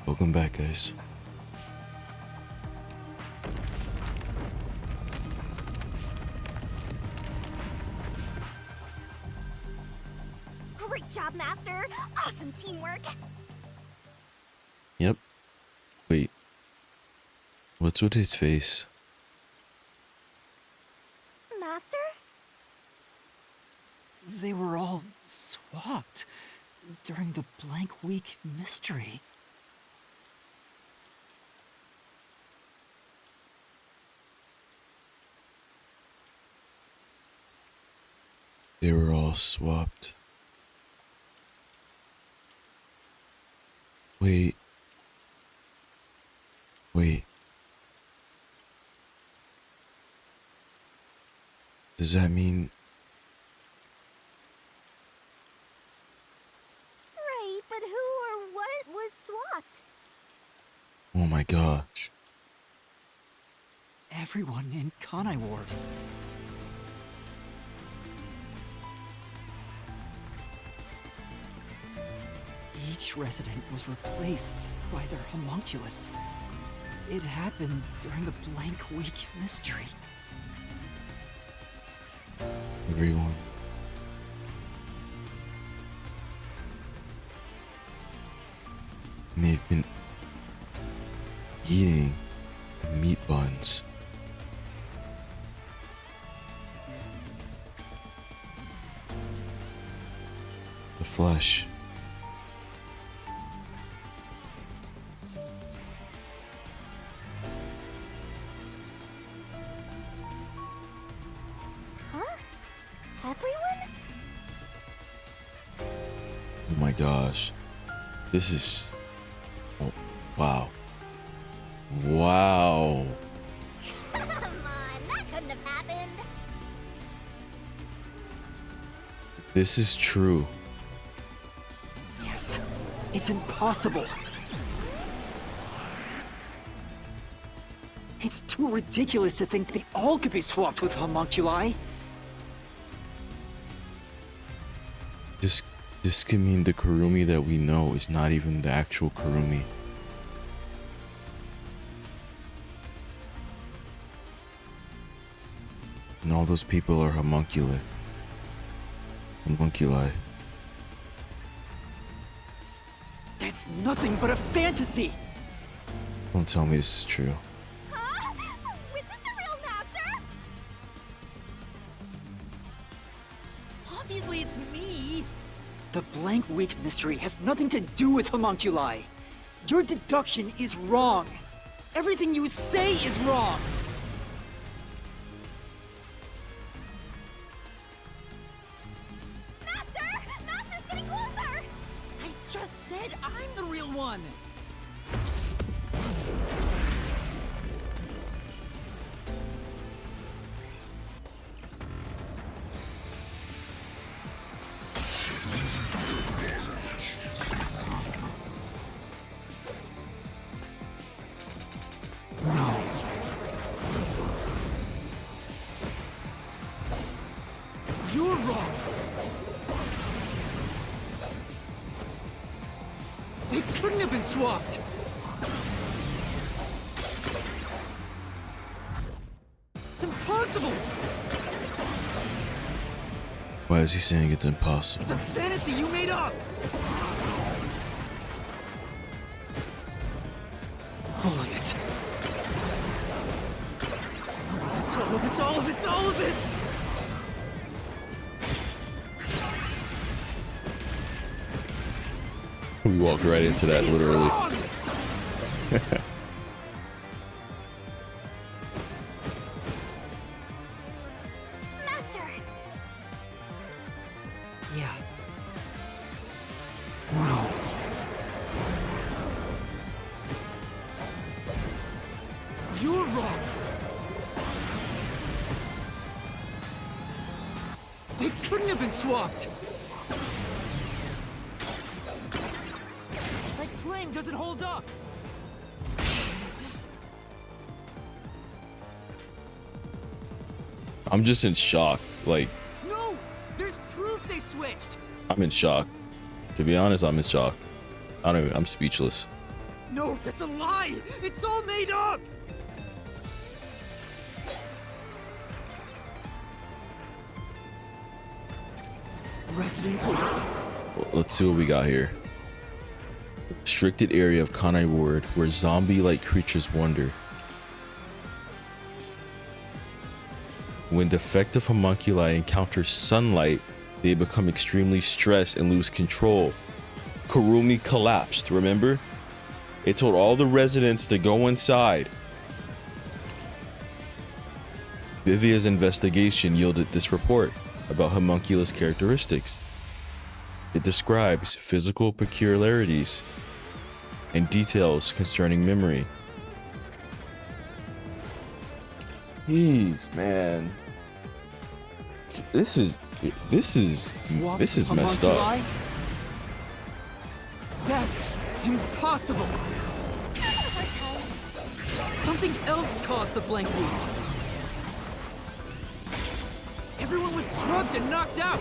Welcome back, guys. Great job, Master! Awesome teamwork! Yep. Wait. What's with his face? Master? They were all swapped during the blank week mystery. They were all swapped. Wait. Does that mean... Right, but who or what was swapped? Oh my gosh. Everyone in Kanai Ward. Each resident was replaced by their homunculus. It happened during the blank week mystery. Everyone. And they've been eating the meat buns. The flesh. Huh? Everyone? Oh my gosh. This is... Oh, wow. Wow. Come on, that couldn't have happened! This is true. Yes, it's impossible. It's too ridiculous to think they all could be swapped with homunculi. This could mean the Kurumi that we know is not even the actual Kurumi. And all those people are homunculi. Homunculi. That's nothing but a fantasy. Don't tell me this is true. Huh? Which is the real Master? Obviously it's me. The blank week mystery has nothing to do with homunculi. Your deduction is wrong. Everything you say is wrong. Master's getting closer! I just said I'm the real one. No. You're wrong. They couldn't have been swapped. Impossible. Why is he saying it's impossible? It's a fantasy you made up. All of it. It's all of it, all of it, all of it! We walked right into that, literally. Master! Yeah. No. You're wrong. They couldn't have been swapped. My claim doesn't hold up. I'm just in shock. Like, No, there's proof they switched. I'm in shock. To be honest, I'm in shock. I'm speechless. No, that's a lie! It's all made up! Residence was... Well, let's see what we got here. Restricted area of Kanai Ward where zombie-like creatures wander. When defective homunculi encounter sunlight, they become extremely stressed and lose control. Kurumi collapsed, remember? It told all the residents to go inside. Vivia's investigation yielded this report about homunculus characteristics. It describes physical peculiarities and details concerning memory. Jeez, man. This is messed up. That's impossible. Something else caused the blank week. Everyone was drugged and knocked out.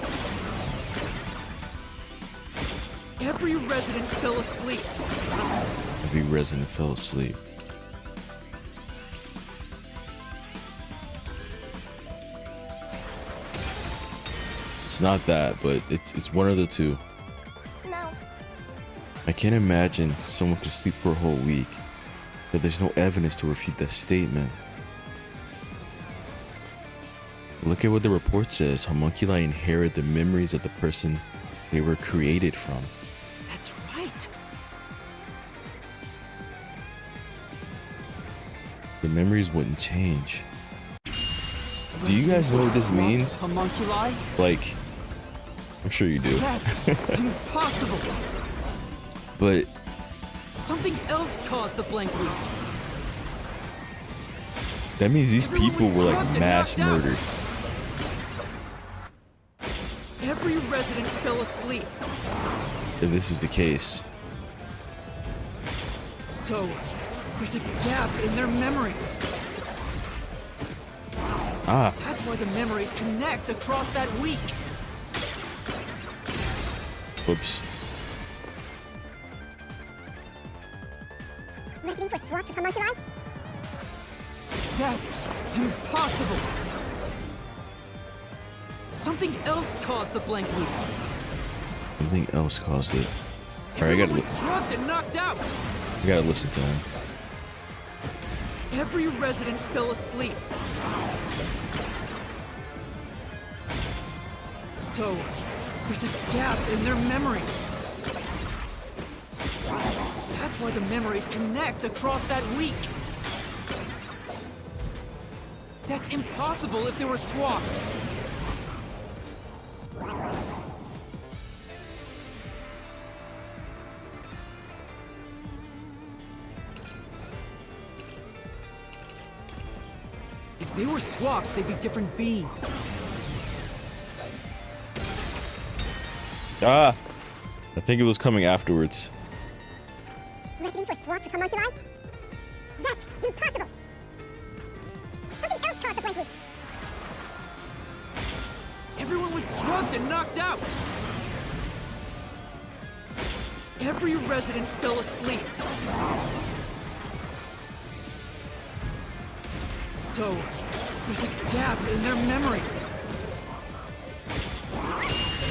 Every resident fell asleep. Every resident fell asleep. It's not that, but it's one of the two. No. I can't imagine someone could sleep for a whole week, but there's no evidence to refute that statement. Look at what the report says. Homunculi inherit the memories of the person they were created from. That's right. The memories wouldn't change. Do you guys know what this means? Homunculi? Like, I'm sure you do. That's impossible. But Something else caused the blank week. that means these Everyone people was were like drugged and mass knocked out. murdered. Every resident fell asleep. If this is the case. So, there's a gap in their memories. Ah, That's why the memories connect across that week. whoops. Residents were swapped with homunculi? That's impossible. Something else caused the blank week. Something else caused it. Alright, Everyone was drugged and knocked out. I gotta listen to him. Every resident fell asleep. So, there's a gap in their memories. That's why the memories connect across that week. That's impossible if they were swapped. If they were swaps, they'd be different beings. Ah! I think it was coming afterwards. Residents were swapped with homunculi? That's impossible! Something else caused the blank week. Everyone was drugged and knocked out. Every resident fell asleep. So, there's a gap in their memories.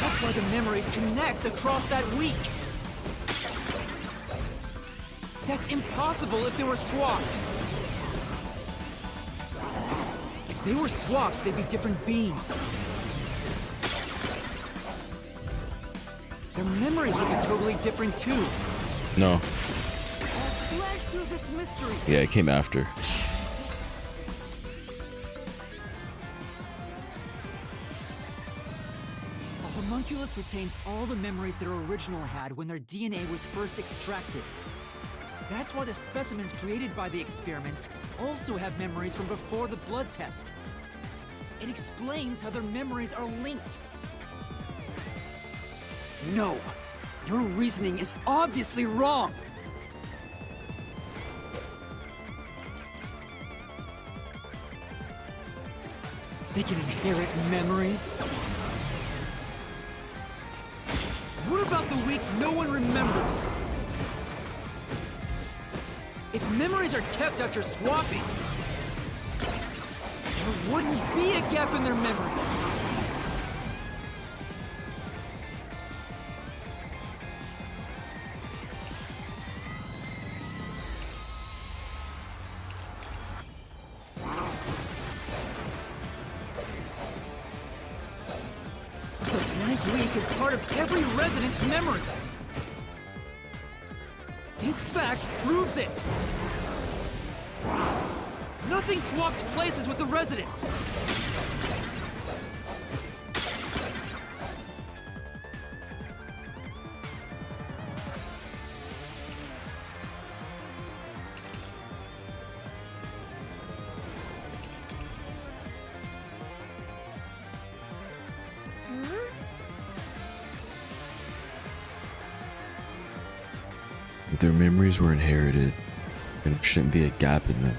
That's why the memories connect across that week. That's impossible if they were swapped. If they were swaps, they'd be different beings. Their memories would be totally different too. No. I'll slash through this mystery. Yeah, it came after. A homunculus retains all the memories their original had when their DNA was first extracted. That's why the specimens created by the experiment also have memories from before the blood test. It explains how their memories are linked. No, your reasoning is obviously wrong. They can inherit memories. What about the week no one remembers? If memories are kept after swapping, there wouldn't be a gap in their memories. The blank week is part of every resident's memory. This fact proves it! Nothing swapped places with the residents! If their memories were inherited, there shouldn't be a gap in them.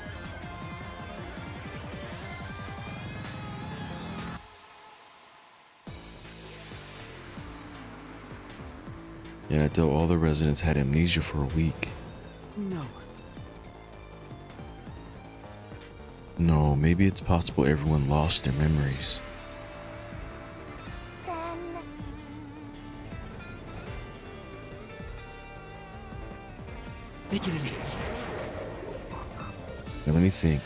Yet I doubt all the residents had amnesia for a week. No. No, maybe it's possible everyone lost their memories. Then... They can inhale. Now, let me think.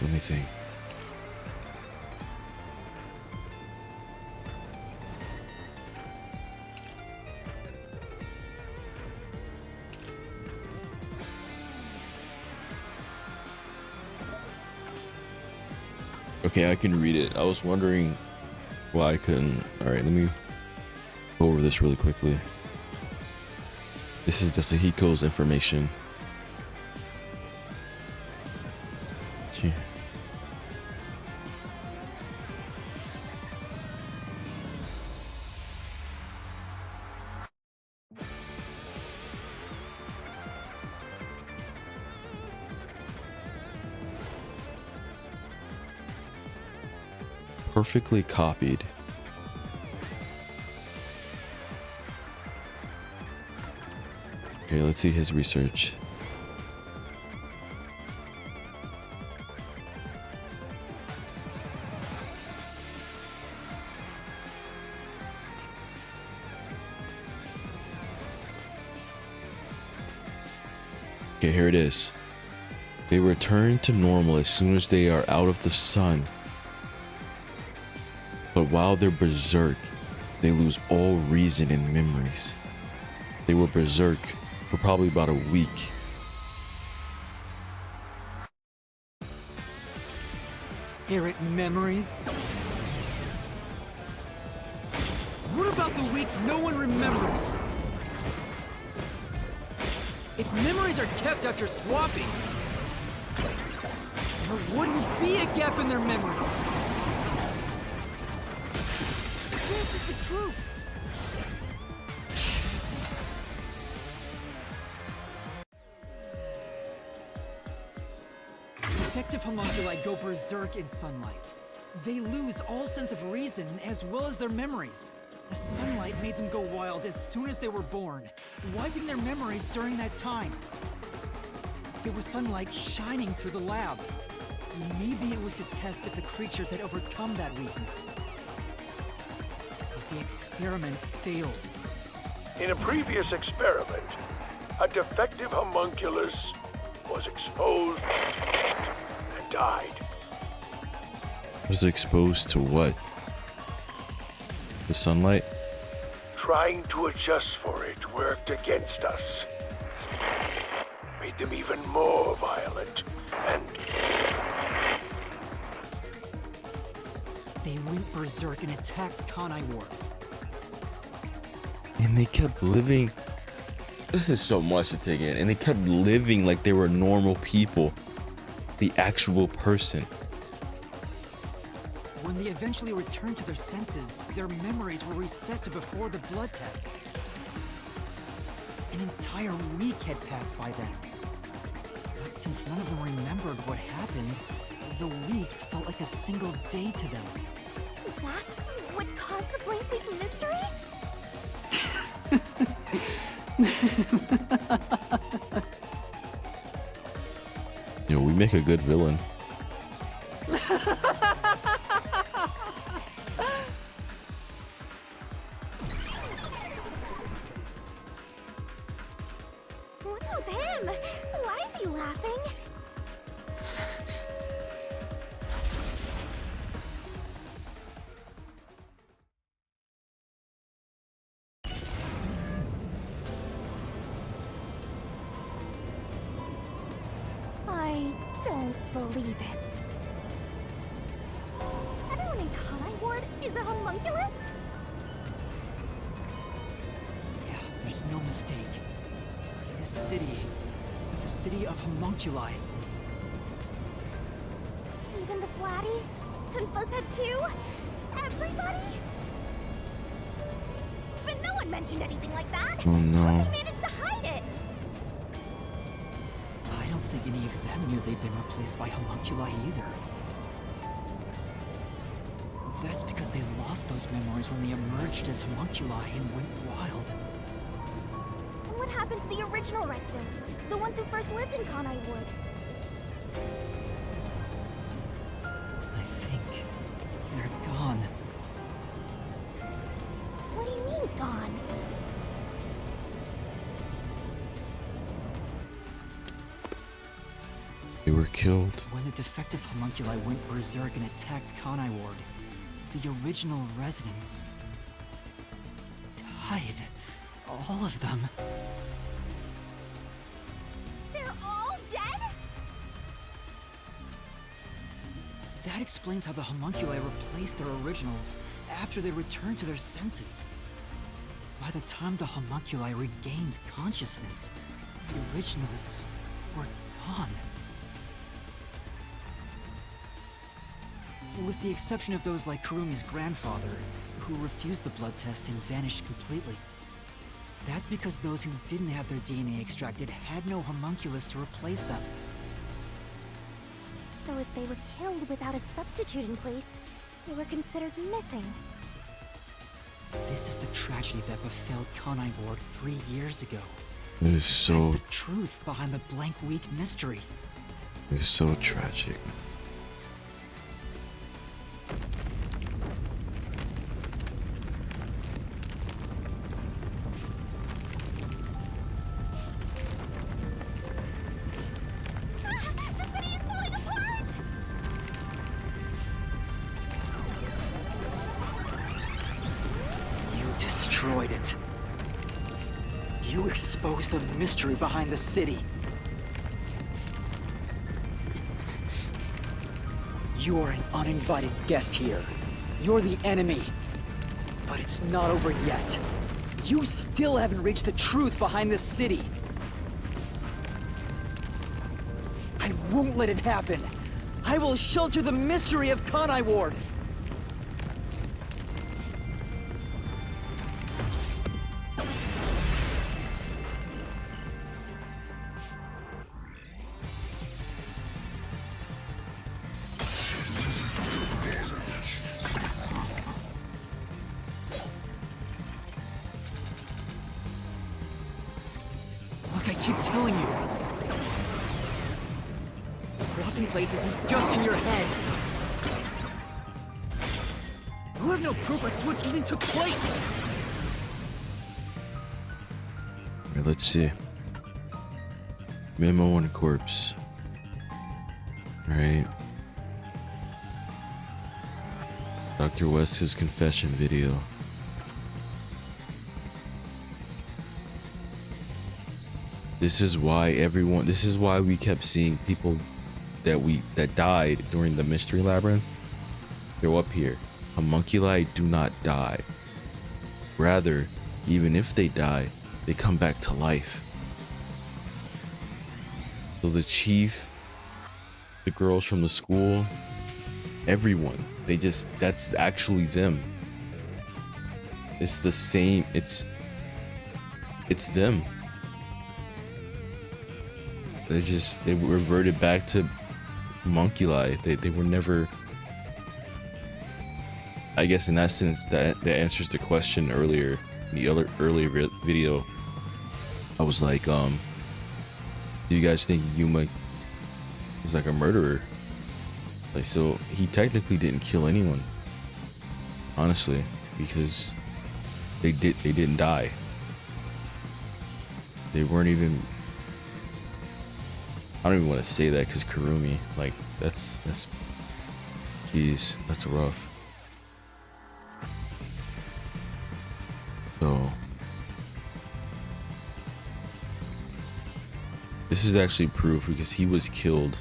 Okay, I can read it. I was wondering why I couldn't. Alright, let me go over this really quickly. This is the Sahiko's information. Gee. Perfectly copied. Okay, let's see his research. Okay, here it is. They return to normal as soon as they are out of the sun. But while they're berserk, they lose all reason and memories. They were berserk for probably about a week. Errant memories? What about the week no one remembers? If memories are kept after swapping, there wouldn't be a gap in their memories. This is the truth. Defective homunculi go berserk in sunlight. They lose all sense of reason as well as their memories. The sunlight made them go wild as soon as they were born, wiping their memories during that time. There was sunlight shining through the lab. Maybe it was to test if the creatures had overcome that weakness. But the experiment failed. In a previous experiment, a defective homunculus was exposed and died. Was exposed to what? The sunlight? Trying to adjust for it worked against us. Made them even more violent, and They went berserk and attacked Kanai Ward. And they kept living. This is so much to take in. And they kept living like they were normal people. The actual person. When they eventually returned to their senses, their memories were reset to before the blood test. An entire week had passed by then. But since none of them remembered what happened, the week felt like a single day to them. That's what caused the blank week mystery? You know, we make a good villain. What's with him? Why is he laughing? I don't believe it. Everyone in Kanai Ward is a homunculus? Yeah, there's no mistake. This city is a city of homunculi. Even the Flatty? And Fuzzhead too? Everybody? But no one mentioned anything like that! Oh no. How did they manage to hide it? I don't think any of them knew they'd been replaced by homunculi either. That's because they lost those memories when they emerged as homunculi and went wild. And what happened to the original residents? The ones who first lived in Kanai Ward? I think they're gone. What do you mean, gone? They were killed. When the defective homunculi went berserk and attacked Kanai Ward, the original residents died. All of them. They're all dead? That explains how the homunculi replaced their originals after they returned to their senses. By the time the homunculi regained consciousness, the originals were gone. With the exception of those like Kurumi's grandfather, who refused the blood test and vanished completely. That's because those who didn't have their DNA extracted had no homunculus to replace them. So if they were killed without a substitute in place, they were considered missing. This is the tragedy that befell Kanai Ward 3 years ago. It is so, That's the truth behind the blank week mystery. it is so tragic. The city is falling apart! You destroyed it. You exposed the mystery behind the city. You are an uninvited guest here. You're the enemy. But it's not over yet. You still haven't reached the truth behind this city. I won't let it happen. I will shelter the mystery of Kanai Ward. Look, I keep telling you. Swapping places is just in your head. You have no proof a switch even took place. Alright, let's see. Memo on a corpse. Alright. Dr. West's confession video. This is why we kept seeing people that died during the Mystery Labyrinth. They're up here. Homunculi do not die. Rather, even if they die, they come back to life. So the chief, the girls from the school, everyone, that's actually them. It's the same, it's them. They reverted back to homunculi. They were never, I guess in that sense, that answers the question earlier in the earlier video. I was like, do you guys think Yuma He's like a murderer. Like, so he technically didn't kill anyone, honestly, because they didn't die. They weren't even, I don't even want to say that because Kurumi, like, that's jeez, that's rough. So this is actually proof because he was killed.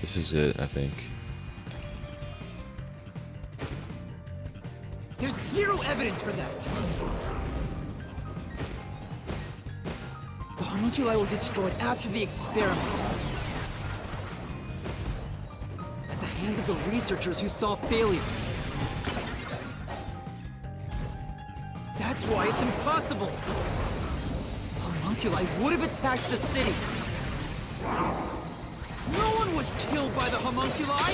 This is it, I think. There's zero evidence for that. The homunculi were destroyed after the experiment. At the hands of the researchers who saw failures. That's why it's impossible. Homunculi would have attacked the city. No one was killed by the homunculi!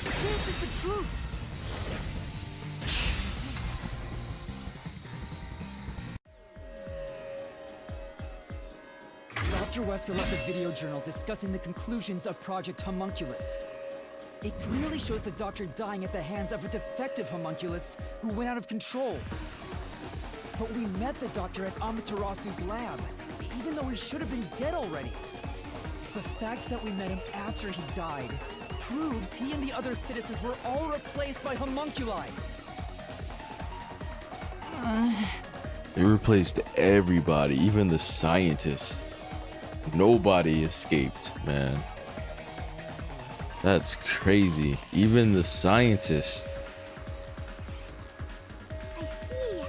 This is the truth. Dr. Wesker left a video journal discussing the conclusions of Project Homunculus. It clearly shows the Doctor dying at the hands of a defective homunculus who went out of control. But we met the Doctor at Amaterasu's lab, even though he should have been dead already. The fact that we met him after he died proves he and the other citizens were all replaced by homunculi. They replaced everybody, even the scientists. Nobody escaped, man. That's crazy. Even the scientists. I see.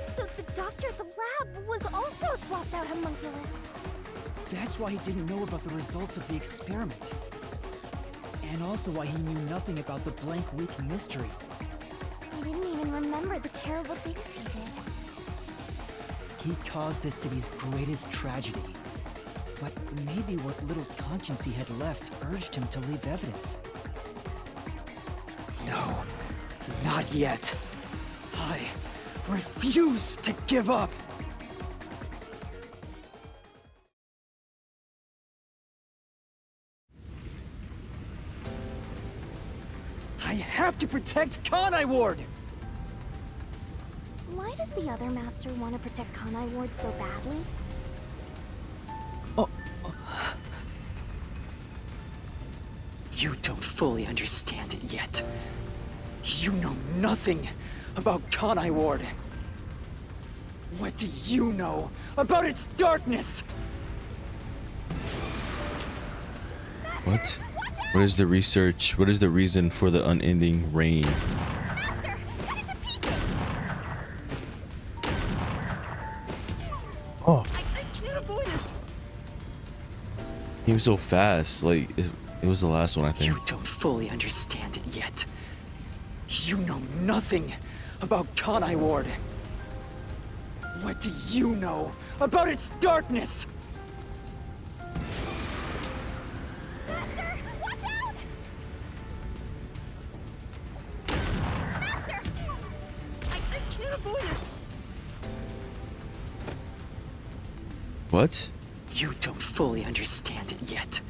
So the doctor at the lab was also a swapped out homunculus. That's why he didn't know about the results of the experiment. And also why he knew nothing about the blank week mystery. He didn't even remember the terrible things he did. He caused the city's greatest tragedy. But maybe what little conscience he had left urged him to leave evidence. No, not yet. I refuse to give up. I have to protect Kanai Ward! Why does the other master want to protect Kanai Ward so badly? You don't fully understand it yet. You know nothing about Kanai Ward. What do you know about its darkness? What? What is the research? What is the reason for the unending rain? Master, cut it to pieces! Oh, I can't avoid it! he was so fast. Like, it was the last one, I think. You don't fully understand it yet. You know nothing about Kanai Ward. What do you know about its darkness? Master, watch out! Master! I can't avoid it! What? You don't fully understand it yet.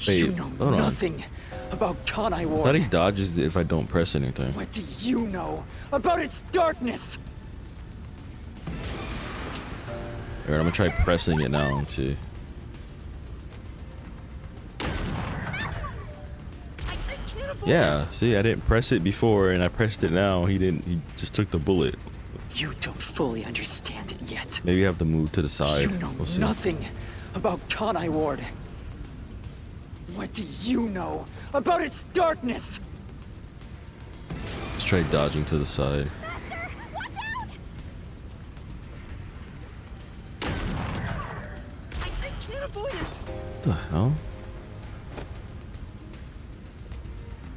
Wait, You know hold on. nothing about Kanai I Ward. thought he dodges it if I don't press anything. What do you know about its darkness? Alright, I'm gonna try pressing it now and see. I can't avoid Yeah, it. see, I didn't press it before and I pressed it now. He didn't, he just took the bullet. You don't fully understand it yet. Maybe I have to move to the side. You know We'll see. nothing about Kanai Ward. What do you know about its darkness? Let's try dodging to the side. Master, watch out! I can't avoid it. What the hell?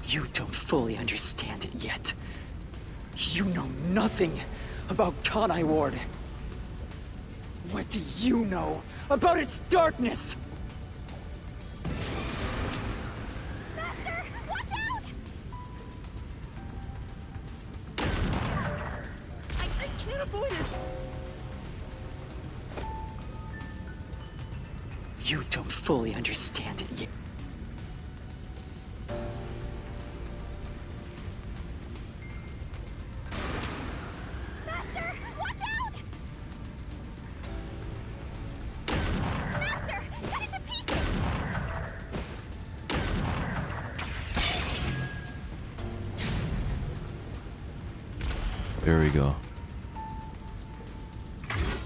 You don't fully understand it yet. You know nothing about Kanai Ward. What do you know about its darkness? Master, watch out! I can't avoid it. You don't fully understand it yet. Master, watch out! Master, cut it to pieces! There we go.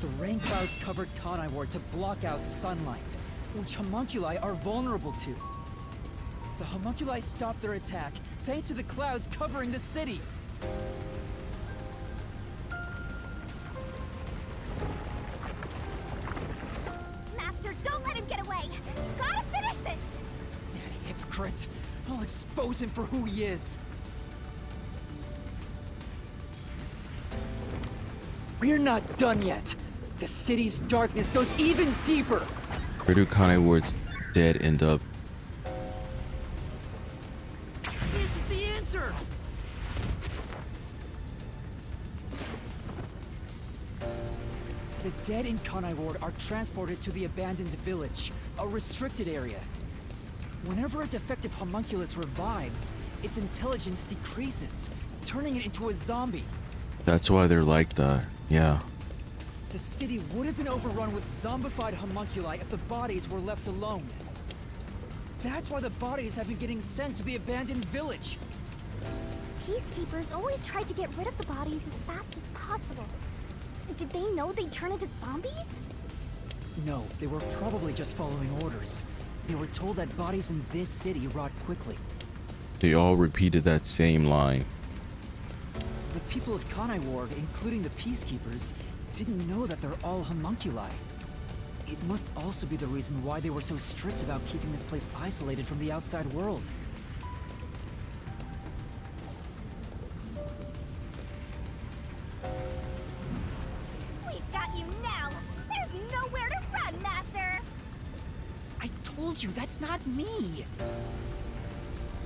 The rain clouds covered Kanai Ward to block out sunlight, which homunculi are vulnerable to. The homunculi stopped their attack thanks to the clouds covering the city. Master, don't let him get away! Gotta finish this! That hypocrite. I'll expose him for who he is. We're not done yet. The city's darkness goes even deeper. Where do Kanai Ward's dead end up? This is the answer. The dead in Kanai Ward are transported to the abandoned village, a restricted area. Whenever a defective homunculus revives, its intelligence decreases, turning it into a zombie. That's why they're like that. Yeah. The city would have been overrun with zombified homunculi if the bodies were left alone. That's why the bodies have been getting sent to the abandoned village. Peacekeepers always tried to get rid of the bodies as fast as possible. Did they know they'd turn into zombies? No, they were probably just following orders. They were told that bodies in this city rot quickly. They all repeated that same line. The people of Kanai Ward, including the Peacekeepers, didn't know that they're all homunculi. It must also be the reason why they were so strict about keeping this place isolated from the outside world. We've got you now! There's nowhere to run, Master! I told you, that's not me!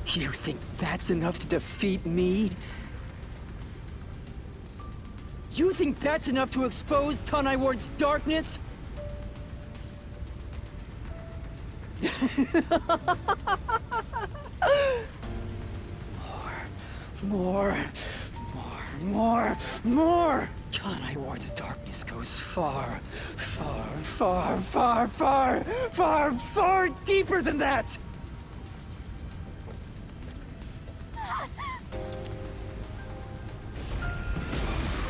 You think that's enough to defeat me? You think that's enough to expose Kanai Ward's darkness? More! Kanai Ward's darkness goes far deeper than that!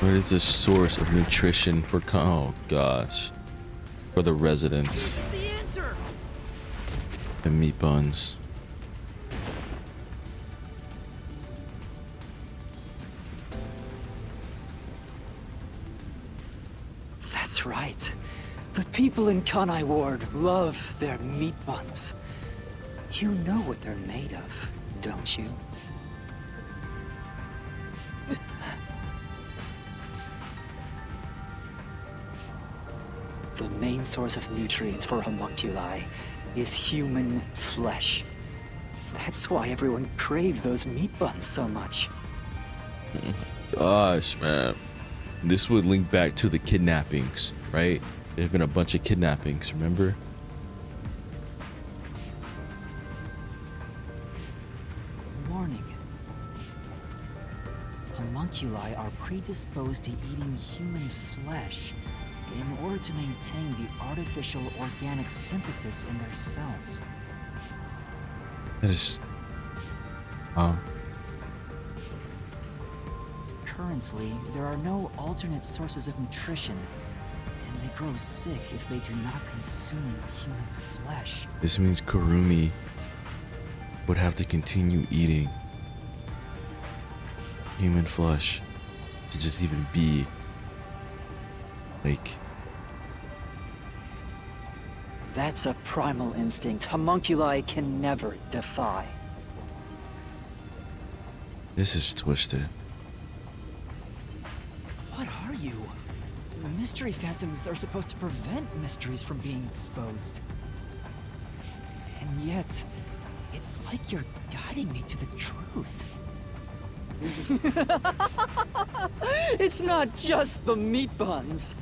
What is the source of nutrition for oh gosh, for the residents? This is the answer! The meat buns. That's right. The people in Kanai Ward love their meat buns. You know what they're made of, don't you? The main source of nutrients for homunculi is human flesh. That's why everyone craved those meat buns so much. Gosh, man. This would link back to the kidnappings, right? There's been a bunch of kidnappings, remember? Warning. Homunculi are predisposed to eating human flesh in order to maintain the artificial organic synthesis in their cells. That is... Currently, there are no alternate sources of nutrition, and they grow sick if they do not consume human flesh. This means Kurumi would have to continue eating human flesh to just even be like... That's a primal instinct homunculi can never defy. This is twisted. What are you? Mystery phantoms are supposed to prevent mysteries from being exposed. And yet, it's like you're guiding me to the truth. It's not just the meat buns.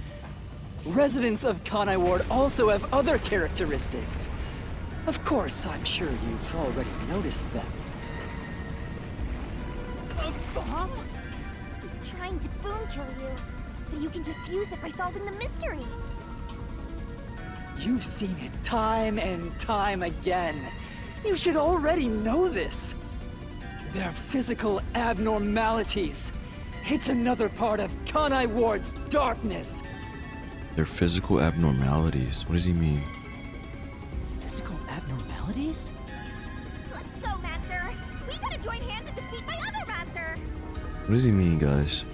residents of Kanai Ward also have other characteristics. Of course, I'm sure you've already noticed them. A bomb? He's trying to boom kill you, but you can defuse it by solving the mystery. You've seen it time and time again. You should already know this. They're physical abnormalities. It's another part of Kanai Ward's darkness. They're physical abnormalities. What does he mean? Physical abnormalities? Let's go, Master! We gotta join hands and defeat my other Master! What does he mean, guys?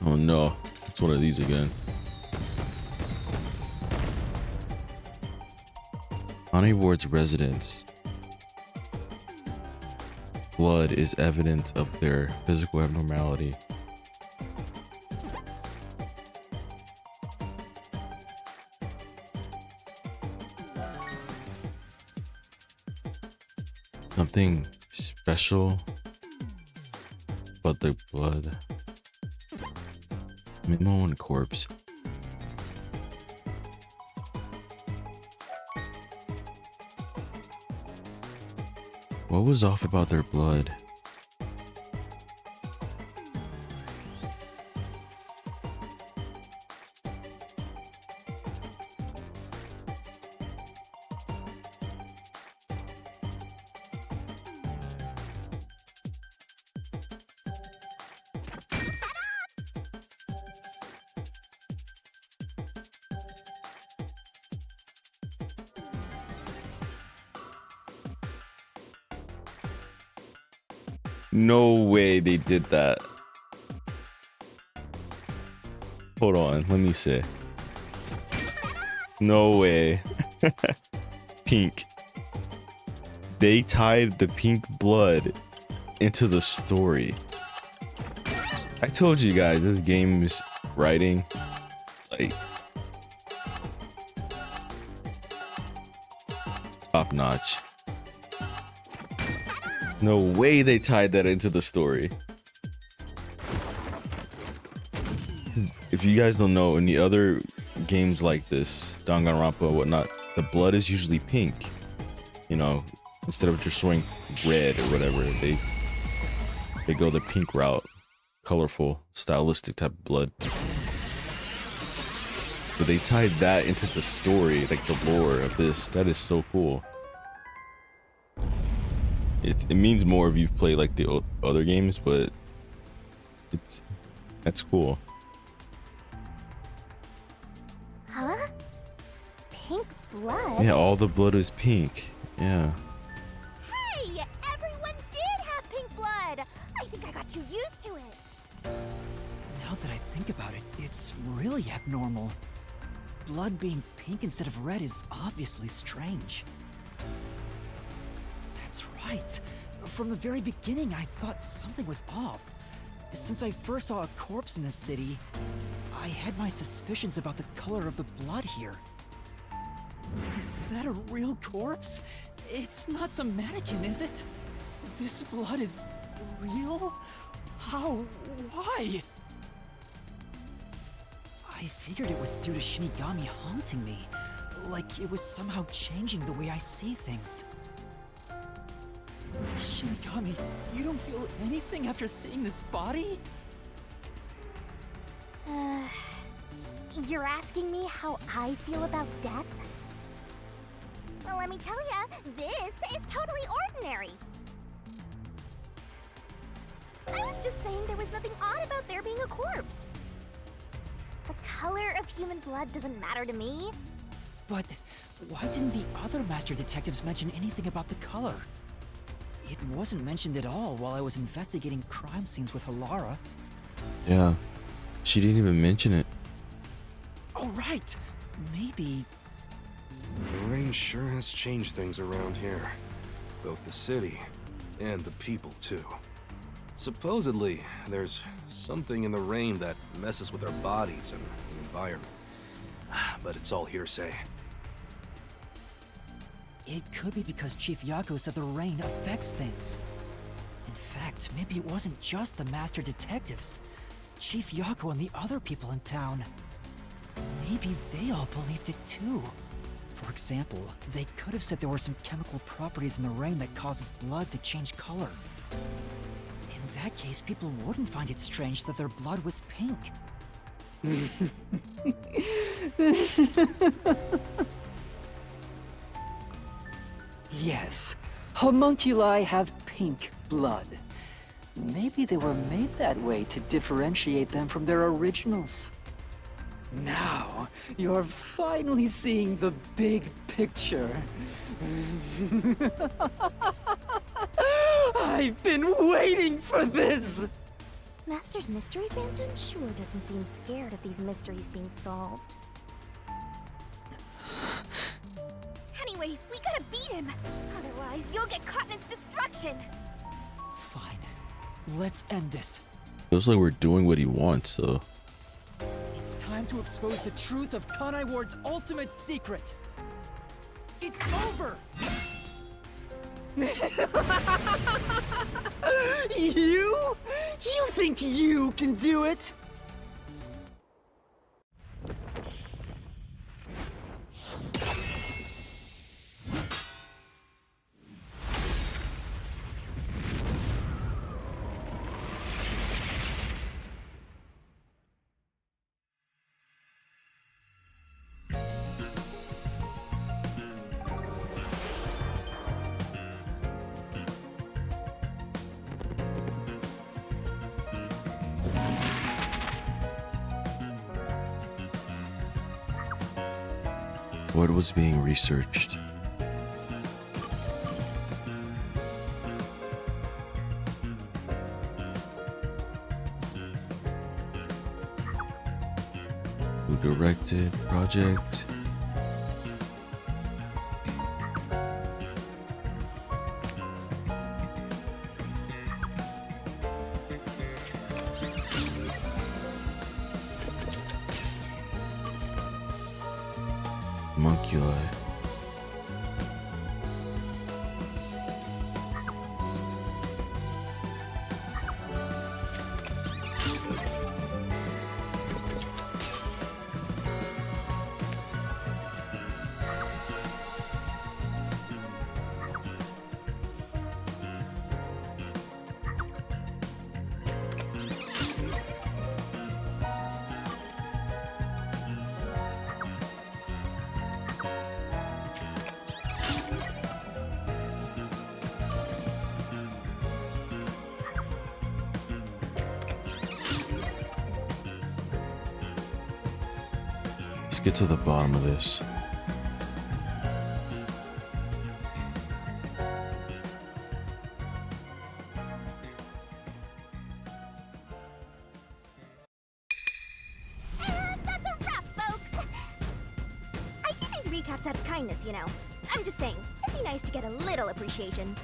Oh no, it's one of these again. Kanai Ward's residents. Blood is evidence of their physical abnormality. Something special about their blood. Memo and corpse. What was off about their blood? No way they did that. Hold on, let me see. No way. Pink. They tied the pink blood into the story. I told you guys, this game's writing, like, top notch. No way they tied that into the story. If you guys don't know, in the other games like this, Danganronpa and whatnot, the blood is usually pink. You know, instead of just showing red or whatever, they go the pink route. Colorful, stylistic type of blood. But they tied that into the story, like the lore of this. That is so cool. It means more if you've played like the other games, but that's cool. Huh? Pink blood? Yeah, all the blood is pink. Yeah. Hey! Everyone did have pink blood! I think I got too used to it. Now that I think about it, it's really abnormal. Blood being pink instead of red is obviously strange. That's right. From the very beginning, I thought something was off. Since I first saw a corpse in the city, I had my suspicions about the color of the blood here. Is that a real corpse? It's not some mannequin, is it? This blood is real? How? Why? I figured it was due to Shinigami haunting me. Like it was somehow changing the way I see things. Shinigami, you don't feel anything after seeing this body? You're asking me how I feel about death? Well, let me tell ya, this is totally ordinary. I was just saying there was nothing odd about there being a corpse. The color of human blood doesn't matter to me. But why didn't the other master detectives mention anything about the color? It wasn't mentioned at all while I was investigating crime scenes with Halara. Yeah, she didn't even mention it. Oh, right. Maybe... The rain sure has changed things around here. Both the city and the people, too. Supposedly, there's something in the rain that messes with our bodies and the environment. but it's all hearsay. It could be because Chief Yako said the rain affects things. In fact, maybe it wasn't just the master detectives. Chief Yako and the other people in town. Maybe they all believed it too. For example, they could have said there were some chemical properties in the rain that causes blood to change color. In that case, people wouldn't find it strange that their blood was pink. Yes, homunculi have pink blood. Maybe they were made that way to differentiate them from their originals. Now, you're finally seeing the big picture. I've been waiting for this! Master's Mystery Phantom sure doesn't seem scared of these mysteries being solved. Anyway, we gotta beat him! Otherwise, you'll get caught in its destruction! Fine. Let's end this. Feels like we're doing what he wants, though. It's time to expose the truth of Kanai Ward's ultimate secret. It's over! You? You think you can do it? What was being researched? Who directed project? Homunculi. Let's get to the bottom of this. And that's a wrap, folks! I do these recaps out of kindness, you know. I'm just saying, it'd be nice to get a little appreciation.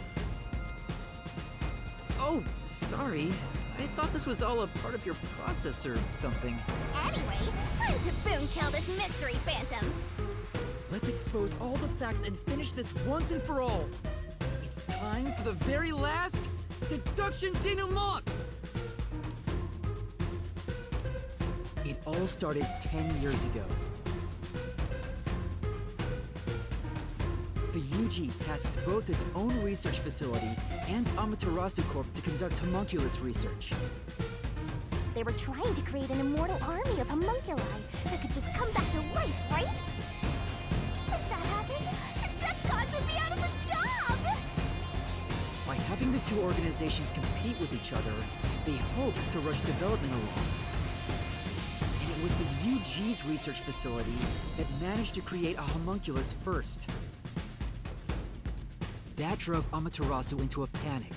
Oh, sorry. I thought this was all a part of your process or something. Anyway, time to boom kill this mystery phantom! Let's expose all the facts and finish this once and for all. It's time for the very last Deduction Denouement! It all started 10 years ago. The UG tasked both its own research facility and Amaterasu Corp to conduct homunculus research. They were trying to create an immortal army of homunculi that could just come back to life, right? If that happened, the death gods would be out of a job! By having the two organizations compete with each other, they hoped to rush development along. And it was the UG's research facility that managed to create a homunculus first. That drove Amaterasu into a panic.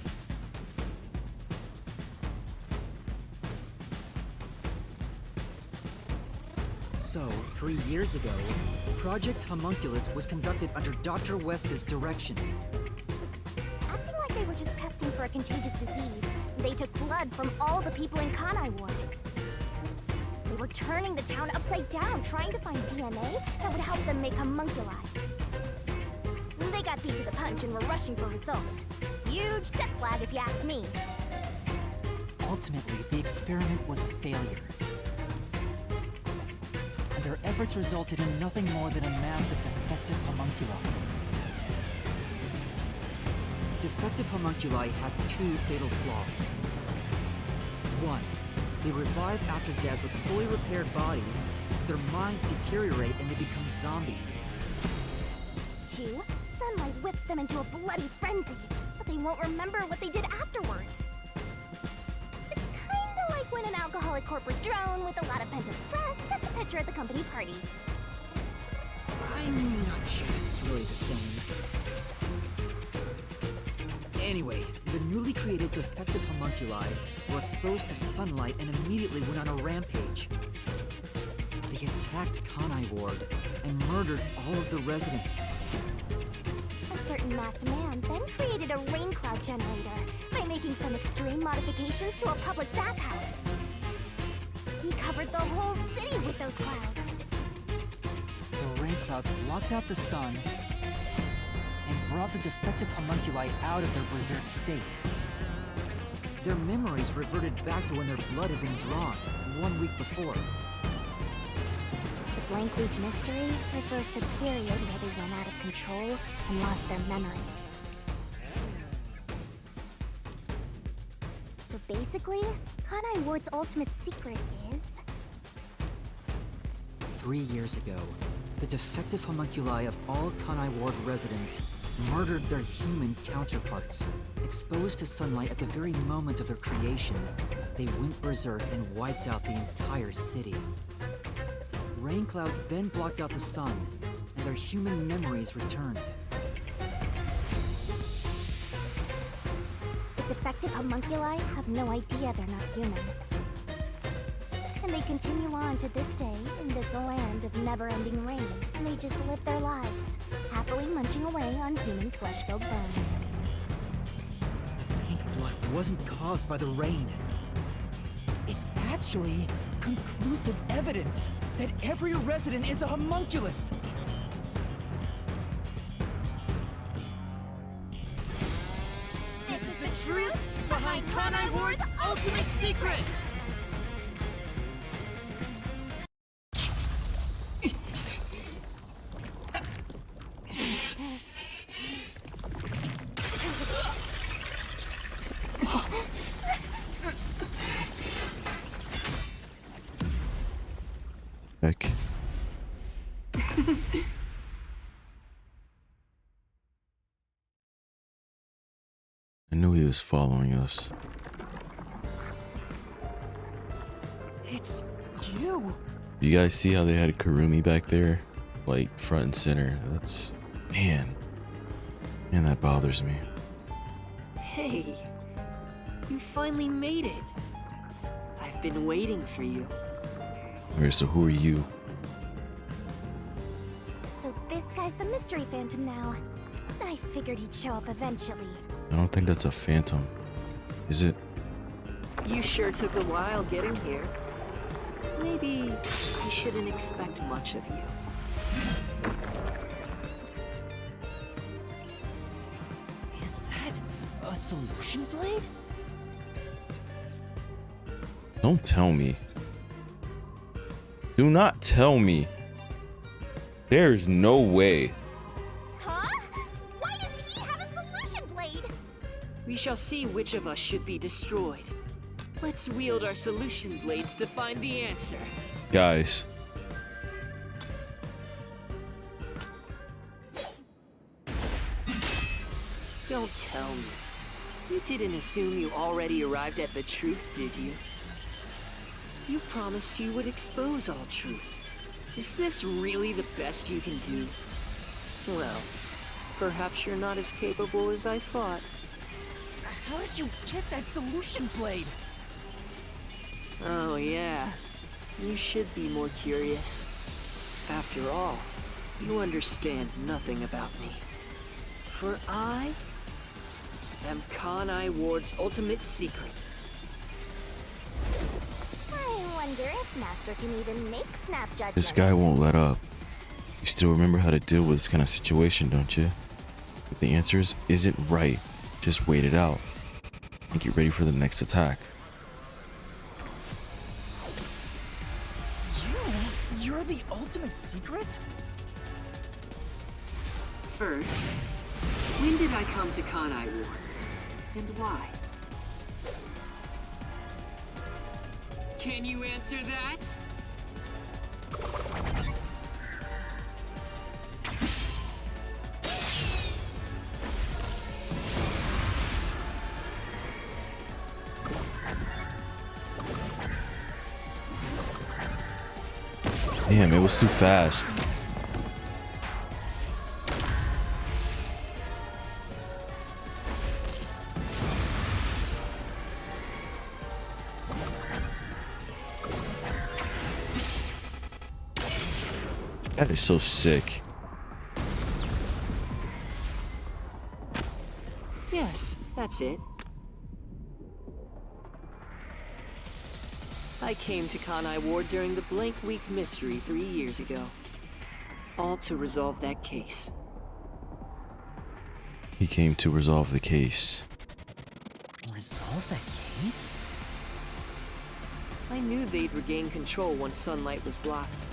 So, 3 years ago, Project Homunculus was conducted under Dr. Weska's direction. Acting like they were just testing for a contagious disease, they took blood from all the people in Kanai Ward. They were turning the town upside down, trying to find DNA that would help them make homunculi. They got beat to the punch and were rushing for results. Huge death flag if you ask me. Ultimately, the experiment was a failure. And their efforts resulted in nothing more than a mass of defective homunculi. Defective homunculi have two fatal flaws. One, they revive after death with fully repaired bodies, their minds deteriorate and they become zombies. 2, sunlight whips them into a bloody frenzy, but they won't remember what they did afterwards. It's kinda like when an alcoholic corporate drone with a lot of pent-up stress gets a picture at the company party. I'm not sure it's really the same. Anyway, the newly created defective homunculi were exposed to sunlight and immediately went on a rampage. They attacked Kanai Ward and murdered all of the residents. A certain masked man then created a Raincloud Generator by making some extreme modifications to a public bathhouse. He covered the whole city with those clouds. The rain clouds blocked out the sun and brought the defective homunculi out of their berserk state. Their memories reverted back to when their blood had been drawn 1 week before. The blank week mystery refers to the period where they went out of control and lost their memories. So basically, Kanai Ward's ultimate secret is... 3 years ago, the defective homunculi of all Kanai Ward residents murdered their human counterparts. Exposed to sunlight at the very moment of their creation, they went berserk and wiped out the entire city. Rain clouds then blocked out the sun, and their human memories returned. The defective homunculi have no idea they're not human. And they continue on to this day in this land of never-ending rain, and they just live their lives, happily munching away on human flesh-filled bones. The pink blood wasn't caused by the rain. It's actually conclusive evidence that every resident is a homunculus. This is the truth behind Kanai Ward's ultimate secret! Heck. I knew he was following us. It's you! You guys see how they had Kurumi back there? Like, front and center. That's... Man, that bothers me. Hey, you finally made it. I've been waiting for you. Alright, so who are you? So this guy's the mystery phantom now. I figured he'd show up eventually. I don't think that's a phantom. Is it? You sure took a while getting here. Maybe I shouldn't expect much of you. Is that a solution blade? Don't tell me. Do not tell me. There's no way. Huh? Why does he have a solution blade? We shall see which of us should be destroyed. Let's wield our solution blades to find the answer. Guys. Don't tell me. You didn't assume you already arrived at the truth, did you? You promised you would expose all truth. Is this really the best you can do? Well, perhaps you're not as capable as I thought. How did you get that solution blade? Oh yeah, you should be more curious. After all, you understand nothing about me. For I am Kanai Ward's ultimate secret. I wonder if Master can even make snap judgments. This guy won't let up. You still remember how to deal with this kind of situation, don't you? If the answer isn't right, just wait it out and get ready for the next attack. You're the ultimate secret? First, when did I come to Kanai Ward? And why? Can you answer that? Damn, it was too fast. That is so sick. Yes, that's it. I came to Kanai Ward during the Blank Week mystery 3 years ago. All to resolve that case. He came to resolve the case. Resolve that case? I knew they'd regain control once sunlight was blocked.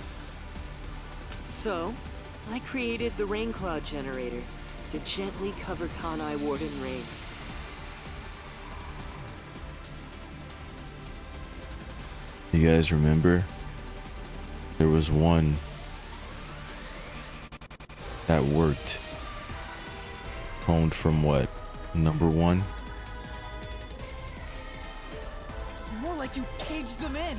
So, I created the Raincloud Generator to gently cover Kanai Ward in rain. You guys remember? There was one that worked. Cloned from what? Number one? It's more like you caged them in.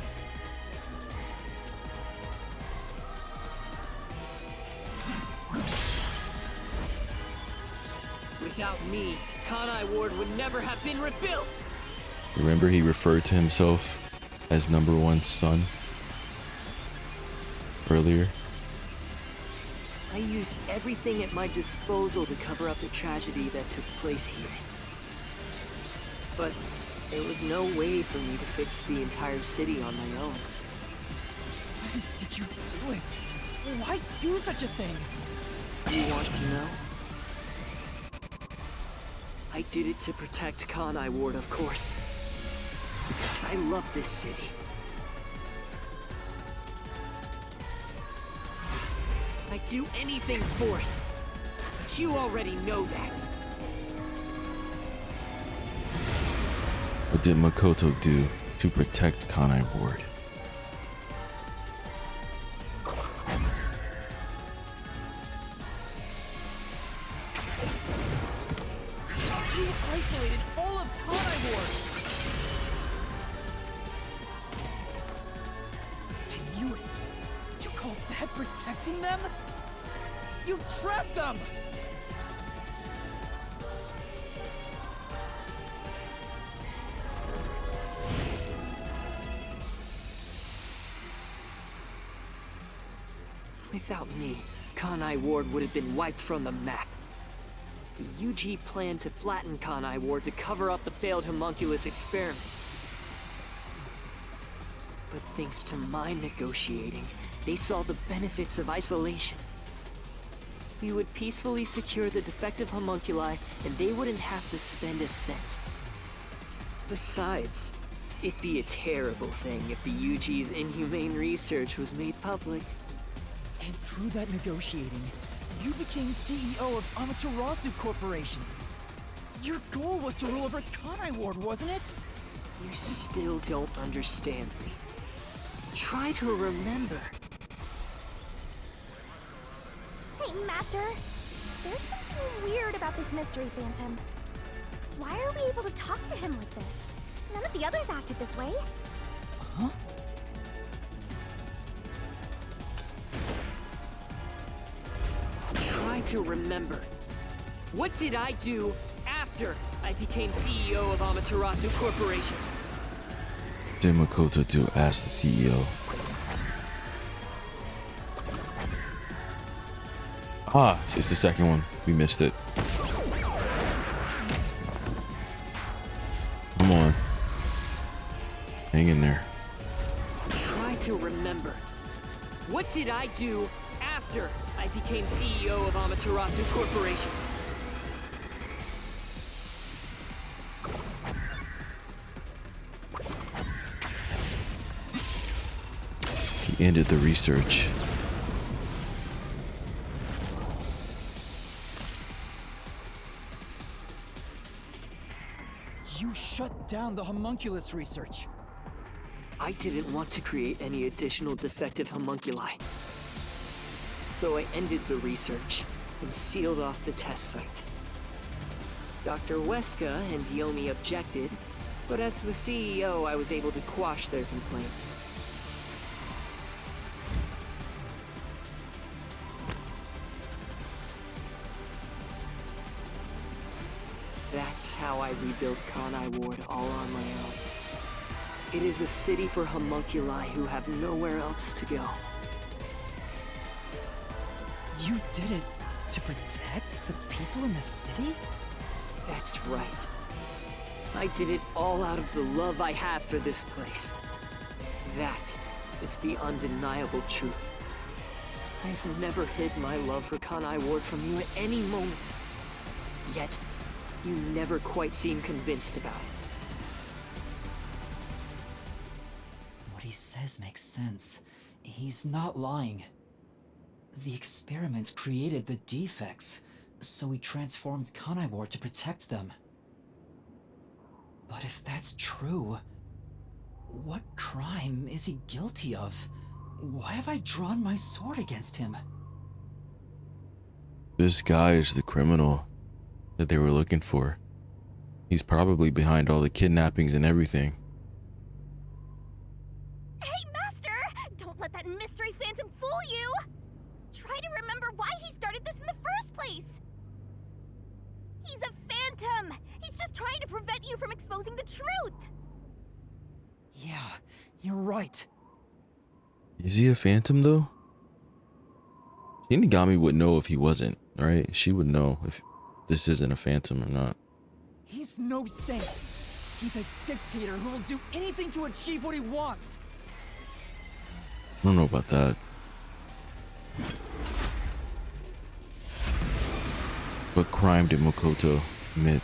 Without me, Kanai Ward would never have been rebuilt! Remember he referred to himself as number one's son earlier? I used everything at my disposal to cover up the tragedy that took place here. But there was no way for me to fix the entire city on my own. Why did you do it? Why do such a thing? You want to know? I did it to protect Kanai Ward, of course. Because I love this city. I'd do anything for it. But you already know that. What did Makoto do to protect Kanai Ward? You isolated all of Kanai Ward! And you call that protecting them? You trapped them! Without me, Kanai Ward would have been wiped from the map. The UG planned to flatten Kanai Ward to cover up the failed homunculus experiment. But thanks to my negotiating, they saw the benefits of isolation. We would peacefully secure the defective homunculi, and they wouldn't have to spend a cent. Besides, it'd be a terrible thing if the UG's inhumane research was made public. And through that negotiating, you became CEO of Amaterasu Corporation. Your goal was to rule over Kanai Ward, wasn't it? You still don't understand me. Try to remember. Hey, Master. There's something weird about this mystery phantom. Why are we able to talk to him like this? None of the others acted this way. Huh? Try to remember. What did I do after I became CEO of Amaterasu Corporation? Did Makoto do? Ask the CEO. Ah, it's the second one. We missed it. Come on. Hang in there. I do after I became CEO of Amaterasu Corporation. He ended the research. You shut down the homunculus research. I didn't want to create any additional defective homunculi. So I ended the research and sealed off the test site. Dr. Weska and Yomi objected, but as the CEO, I was able to quash their complaints. That's how I rebuilt Kanai Ward all on my own. It is a city for homunculi who have nowhere else to go. You did it to protect the people in the city? That's right. I did it all out of the love I have for this place. That is the undeniable truth. I've never hid my love for Kanai Ward from you at any moment. Yet, you never quite seem convinced about it. What he says makes sense. He's not lying. The experiments created the defects, so he transformed Kanai Ward to protect them. But if that's true, what crime is he guilty of? Why have I drawn my sword against him? This guy is the criminal that they were looking for. He's probably behind all the kidnappings and everything. Hey, Master! Don't let that mystery phantom fool you! Try to remember why he started this in the first place! He's a phantom! He's just trying to prevent you from exposing the truth! Yeah, you're right. Is he a phantom though? Shinigami would know if he wasn't, right? She would know if this isn't a phantom or not. He's no saint. He's a dictator who will do anything to achieve what he wants. I don't know about that. What crime did Makoto commit?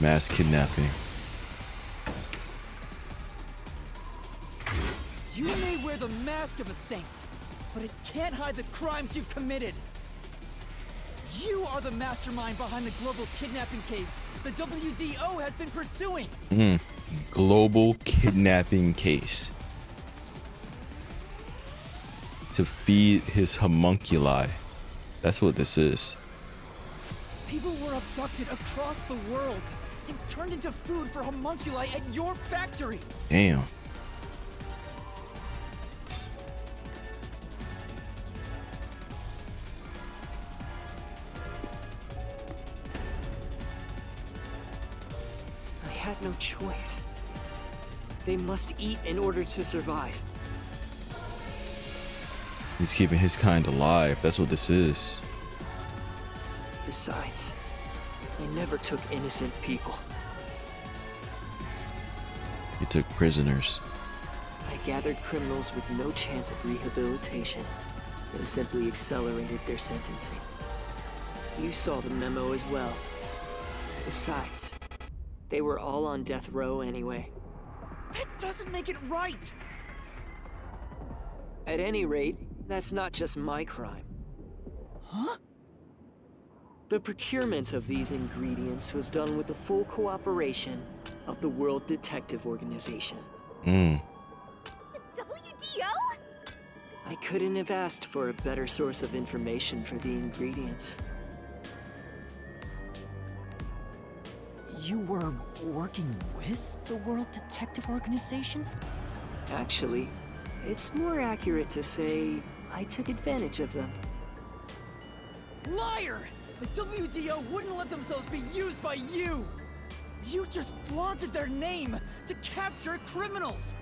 Mass kidnapping. You may wear the mask of a saint, but it can't hide the crimes you've committed. You are the mastermind behind the global kidnapping case the WDO has been pursuing. Global kidnapping case. To feed his homunculi. That's what this is. People were abducted across the world and turned into food for homunculi at your factory. Damn. I had no choice. They must eat in order to survive. He's keeping his kind alive. That's what this is. Besides, I never took innocent people. He took prisoners. I gathered criminals with no chance of rehabilitation and simply accelerated their sentencing. You saw the memo as well. Besides, they were all on death row anyway. That doesn't make it right. At any rate, that's not just my crime. Huh? The procurement of these ingredients was done with the full cooperation of the World Detective Organization. The WDO? I couldn't have asked for a better source of information for the ingredients. You were working with the World Detective Organization? Actually, it's more accurate to say I took advantage of them. Liar! The WDO wouldn't let themselves be used by you! You just flaunted their name to capture criminals!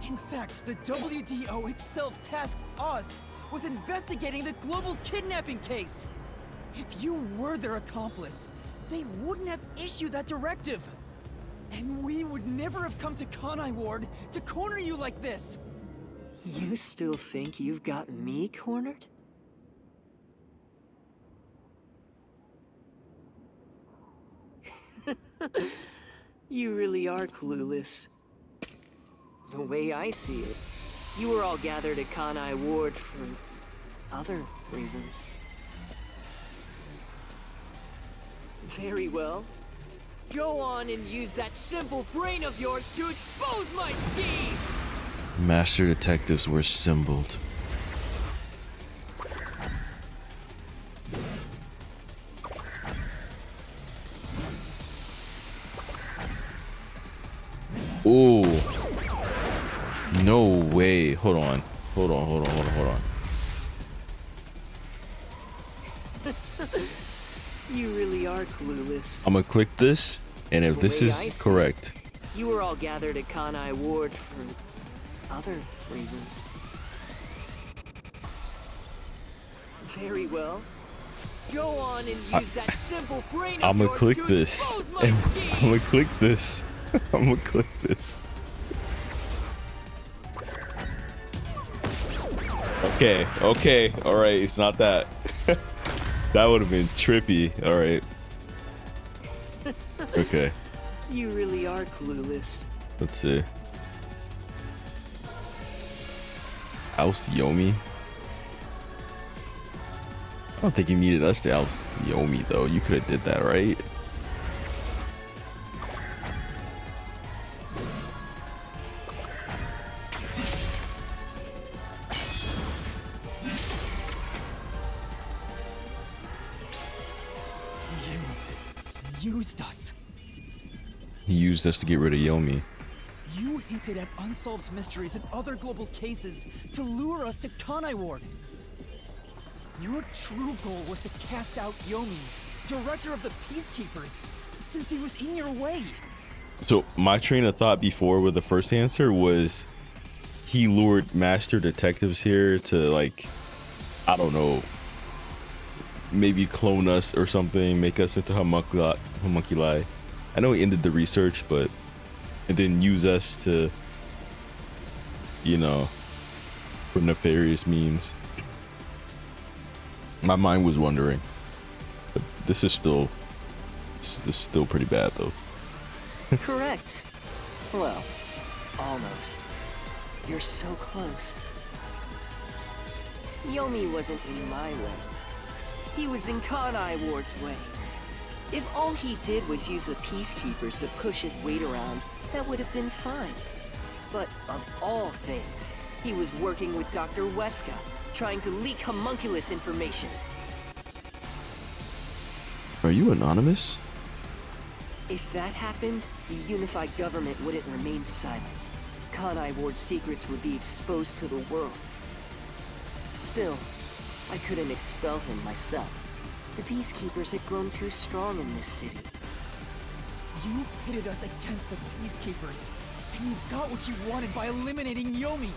In fact, the WDO itself tasked us with investigating the global kidnapping case! If you were their accomplice, they wouldn't have issued that directive. And we would never have come to Kanai Ward to corner you like this. You still think you've got me cornered? You really are clueless. The way I see it, you were all gathered at Kanai Ward for other reasons. Very well. Go on and use that simple brain of yours to expose my schemes! Master detectives were assembled. Ooh. No way. Hold on. Hold on. You really are clueless. I'm gonna click this, and if this is correct. You were all gathered at Kanai Ward for other reasons. Very well. Go on and use that simple brain of yours click to this. expose my I'm schemes. gonna click this. I'm gonna click this. Okay, alright, it's not that. That would have been trippy, alright. Okay, You really are clueless. let's see. Oust Yomi? I don't think you needed us to oust Yomi though. You could have did that, right? You used us. He used us to get rid of Yomi. You hinted at unsolved mysteries and other global cases to lure us to Kanai Ward. Your true goal was to cast out Yomi, director of the Peacekeepers, since he was in your way. So my train of thought before with the first answer was he lured master detectives here to, like, I don't know, maybe clone us or something, make us into homunculi. I know he ended the research, but and then use us to, you know, for nefarious means. My mind was wondering, but this is still pretty bad though. Correct. Well, almost. You're so close. Yomi wasn't in my way. He was in Kanai Ward's way. If all he did was use the Peacekeepers to push his weight around, that would have been fine. But of all things, he was working with Dr. Weska, trying to leak homunculus information. Are you anonymous? If that happened, the unified government wouldn't remain silent. Kanai Ward's secrets would be exposed to the world. Still, I couldn't expel him myself. The Peacekeepers had grown too strong in this city. You pitted us against the Peacekeepers, and you got what you wanted by eliminating Yomi.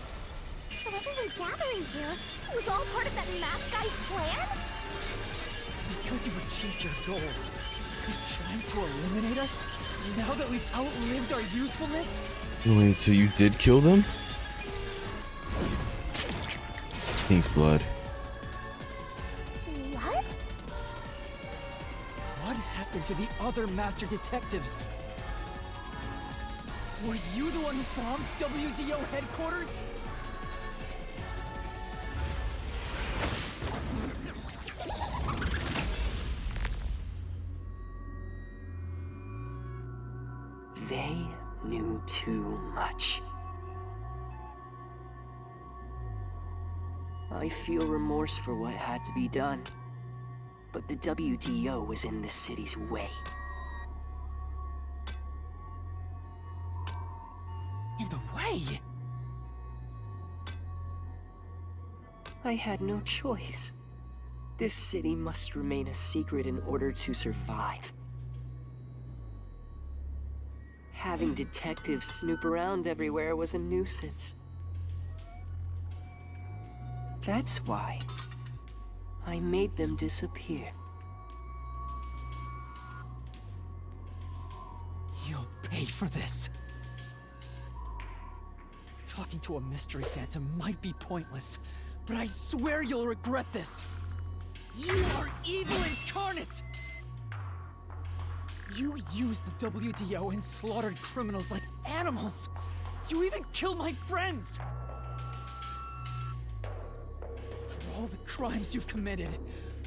So everyone gathering here was all part of that masked guy's plan? Because you achieved your goal, you're trying to eliminate us? Now that we've outlived our usefulness? Wait, so you did kill them? Pink blood. What? What happened to the other master detectives? Were you the one who bombed WDO headquarters? They knew too much. I feel remorse for what had to be done, but the WDO was in the city's way. In the way? I had no choice. This city must remain a secret in order to survive. Having detectives snoop around everywhere was a nuisance. That's why I made them disappear. pay for this. Talking to a mystery phantom might be pointless, but I swear you'll regret this. You are evil incarnate! You used the WDO and slaughtered criminals like animals! You even killed my friends! For all the crimes you've committed,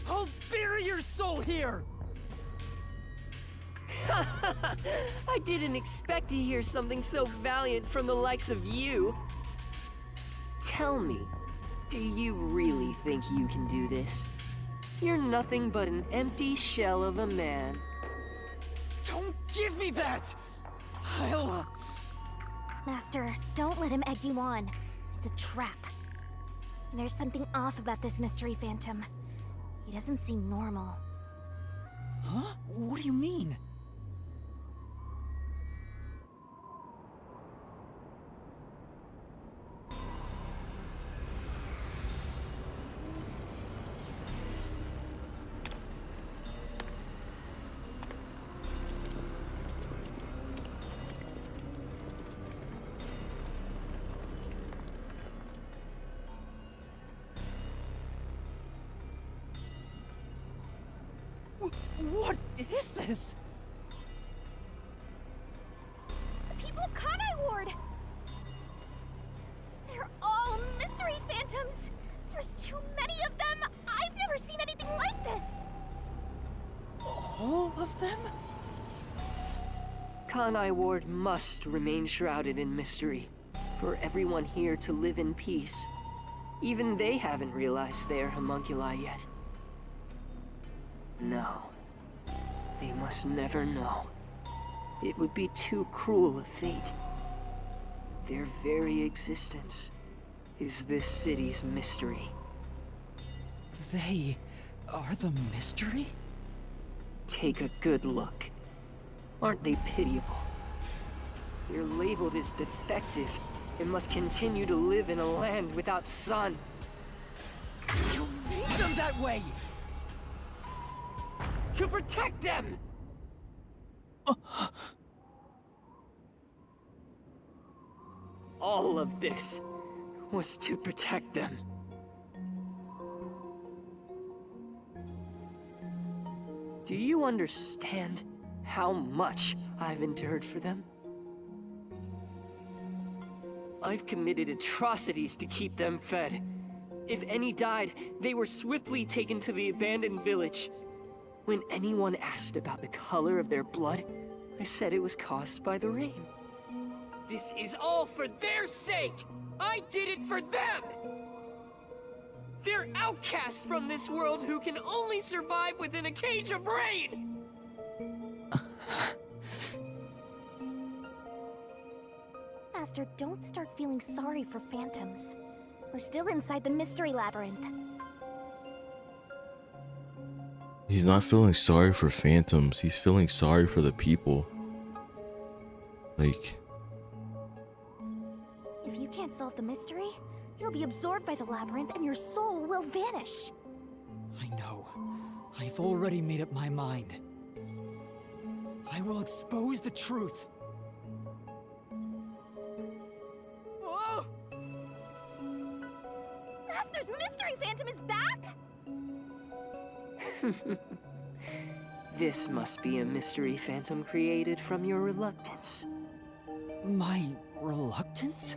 I'll bury your soul here! I didn't expect to hear something so valiant from the likes of you. Tell me, do you really think you can do this? You're nothing but an empty shell of a man. Don't give me that! I'll... Master, don't let him egg you on. It's a trap. There's something off about this mystery phantom. He doesn't seem normal. Huh? What do you mean? What is this? The people of Kanai Ward! They're all mystery phantoms! There's too many of them! I've never seen anything like this! All of them? Kanai Ward must remain shrouded in mystery, for everyone here to live in peace. Even they haven't realized they are homunculi yet. No. They must never know. It would be too cruel a fate. Their very existence is this city's mystery. They are the mystery? Take a good look. Aren't they pitiable? They're labeled as defective and must continue to live in a land without sun. You made them that way! To protect them! All of this was to protect them. Do you understand how much I've endured for them? I've committed atrocities to keep them fed. If any died, they were swiftly taken to the abandoned village. When anyone asked about the color of their blood, I said it was caused by the rain. This is all for their sake! I did it for them! They're outcasts from this world who can only survive within a cage of rain! Master, don't start feeling sorry for phantoms. We're still inside the Mystery Labyrinth. He's not feeling sorry for phantoms. He's feeling sorry for the people. Like... If you can't solve the mystery, you'll be absorbed by the labyrinth and your soul will vanish. I know. I've already made up my mind. I will expose the truth. Oh! Master's mystery phantom is back? This must be a mystery phantom created from your reluctance. My reluctance?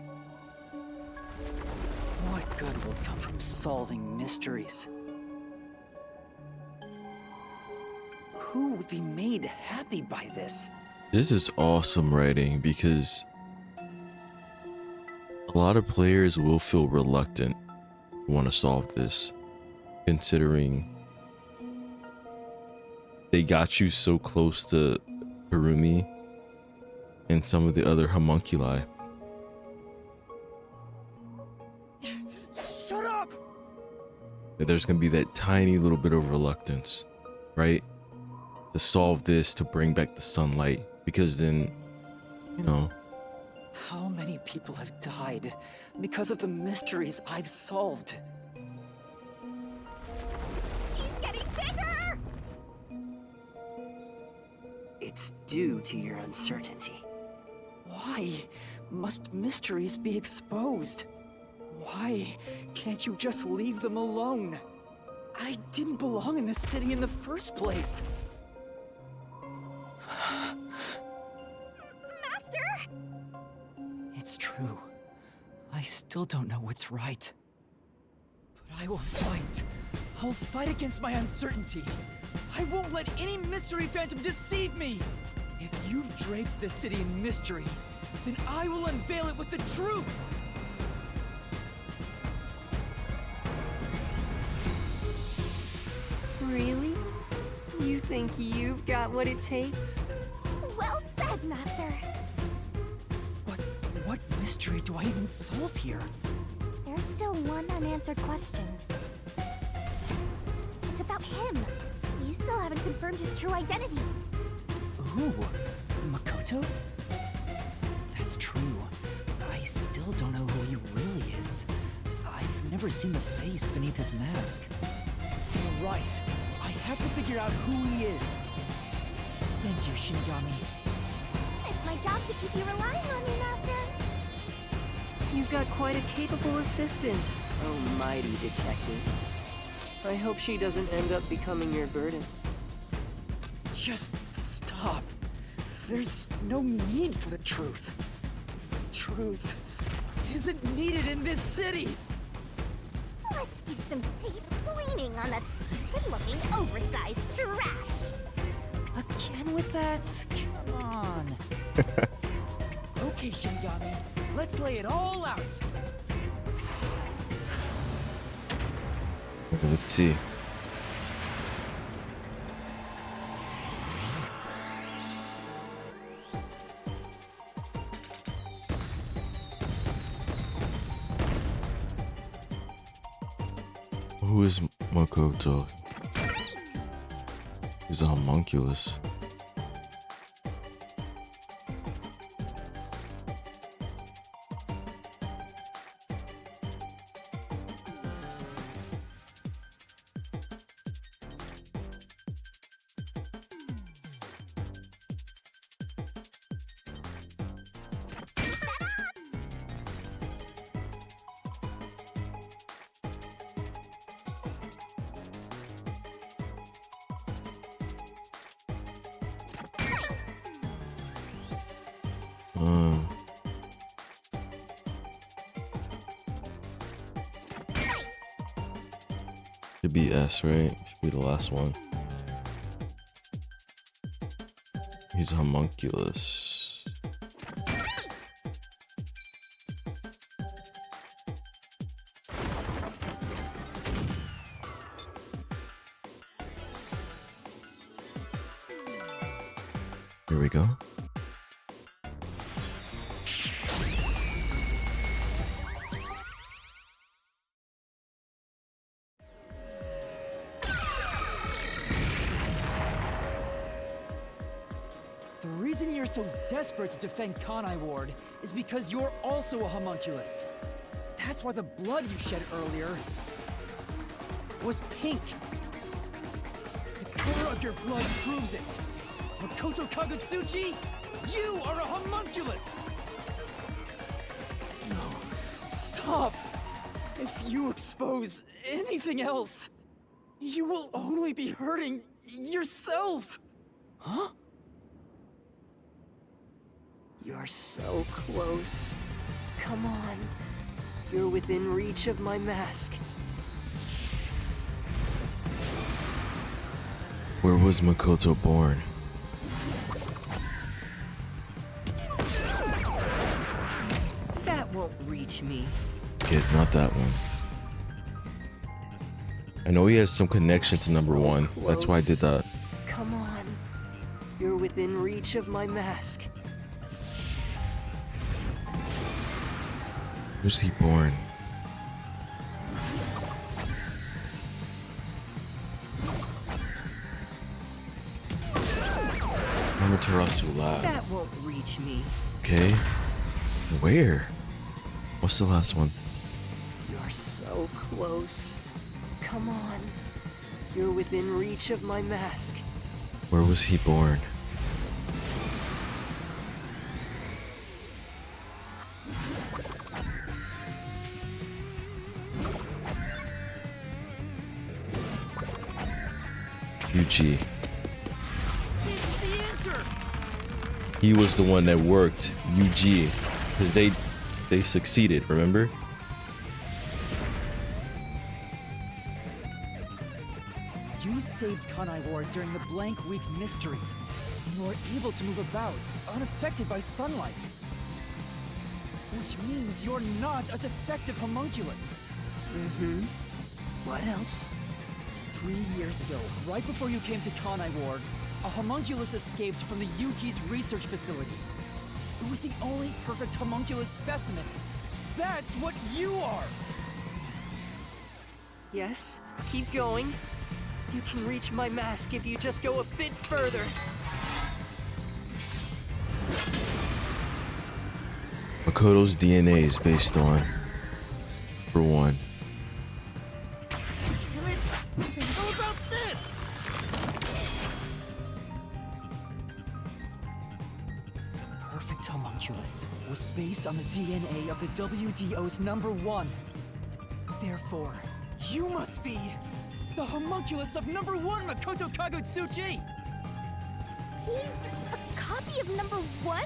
What good will come from solving mysteries? Who would be made happy by this? This is awesome writing because a lot of players will feel reluctant to want to solve this, considering they got you so close to Kurumi and some of the other homunculi. Shut up! That there's going to be that tiny little bit of reluctance, right? To solve this, to bring back the sunlight, because then, you know. How many people have died because of the mysteries I've solved? He's getting bigger! It's due to your uncertainty. Why must mysteries be exposed? Why can't you just leave them alone? I didn't belong in this city in the first place. Master! It's true. I still don't know what's right. But I will fight. I'll fight against my uncertainty. I won't let any mystery phantom deceive me! If you've draped this city in mystery, then I will unveil it with the truth! Really? You think you've got what it takes? Well said, Master. What mystery do I even solve here? There's still one unanswered question. It's about him. You still haven't confirmed his true identity. Ooh, Makoto? That's true. I still don't know who he really is. I've never seen the face beneath his mask. You're right. I have to figure out who he is. Thank you, Shinigami. It's my job to keep you relying on me, Master. You've got quite a capable assistant, oh mighty detective. I hope she doesn't end up becoming your burden. Just stop. There's no need for the truth. The truth isn't needed in this city. Let's do some deep cleaning on that stupid-looking, oversized trash. Again with that? Come on. Okay, Shinigami. Let's lay it all out. Let's see. Who is Makoto? He's a homunculus. Should be S, right? Should be the last one. He's a homunculus. Here we go. The reason you're so desperate to defend Kanai Ward is because you're also a homunculus. That's why the blood you shed earlier was pink. The color of your blood proves it. Makoto Kagutsuchi, you are a homunculus! No, stop! If you expose anything else, you will only be hurting yourself! Huh? You're so close. Come on. You're within reach of my mask. Where was Makoto born? That won't reach me. Okay, it's not that one. I know he has some connection to number one. That's why I did that. Come on. You're within reach of my mask. Where's he born? Amaterasu Lab. That won't reach me. Okay. Where? What's the last one? You're so close. Come on. You're within reach of my mask. Where was he born? UG. It's the answer! He was the one that worked UG because they succeeded, remember? You saved Kanai Ward during the Blank Week mystery. You were able to move about, unaffected by sunlight. Which means you're not a defective homunculus. Mm-hmm. What else? 3 years ago, right before you came to Kanai Ward, a homunculus escaped from the UG's research facility. It was the only perfect homunculus specimen. That's what you are! Yes, keep going. You can reach my mask if you just go a bit further. Makoto's DNA is based on, for one, Damn it! How about this? The perfect homunculus was based on the DNA of the WDO's number one. Therefore, you must be the homunculus of number one Makoto Kagutsuchi! He's a copy of number one?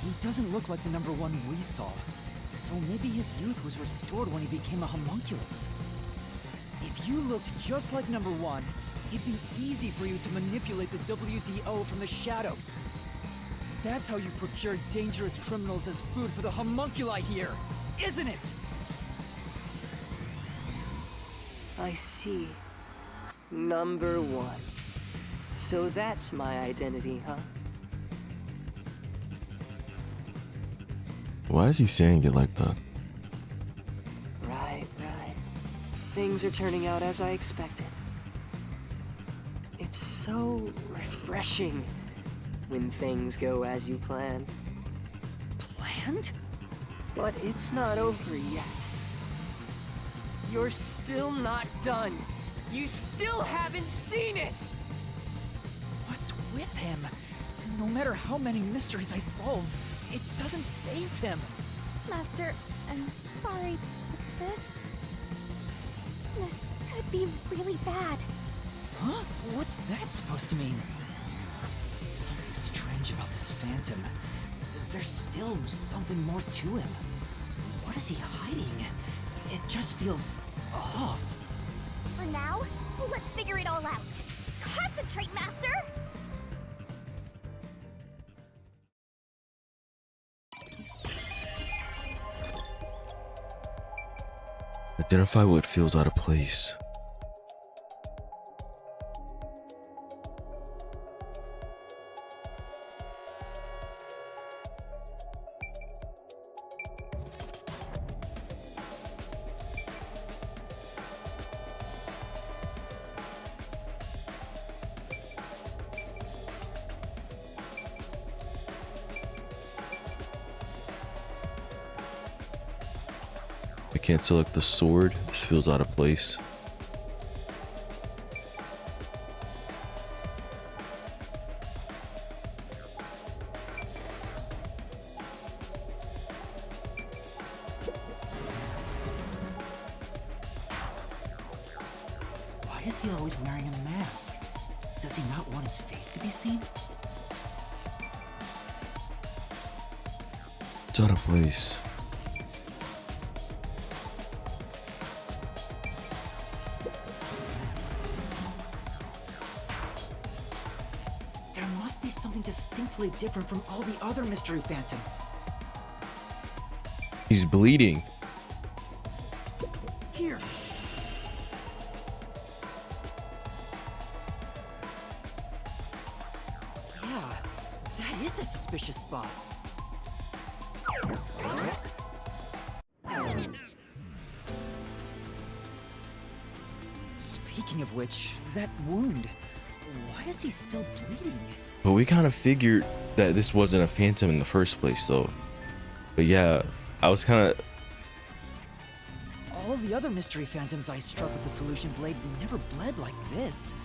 He doesn't look like the number one we saw, so maybe his youth was restored when he became a homunculus. If you looked just like number one, it'd be easy for you to manipulate the WDO from the shadows. That's how you procure dangerous criminals as food for the homunculi here, isn't it? I see. Number one. So that's my identity, huh? why is he saying it like that? Right. Things are turning out as I expected. It's so refreshing when things go as you plan. Planned? But it's not over yet. You're still not done. You still haven't seen it! What's with him? No matter how many mysteries I solve, it doesn't faze him. Master, I'm sorry, but this could be really bad. Huh? What's that supposed to mean? Something strange about this phantom. There's still something more to him. What is he hiding? It just feels off. For now, let's figure it all out. Concentrate, Master! Identify what feels out of place. I can't select the sword. This feels out of place. Why is he always wearing a mask? Does he not want his face to be seen? It's out of place. There must be something distinctly different from all the other mystery phantoms. He's bleeding. Here. Yeah, that is a suspicious spot. Speaking of which, that wound, why is he still bleeding? But we kind of figured that this wasn't a phantom in the first place, though. But yeah, I was kind of... All the other mystery phantoms I struck with the solution blade never bled like this.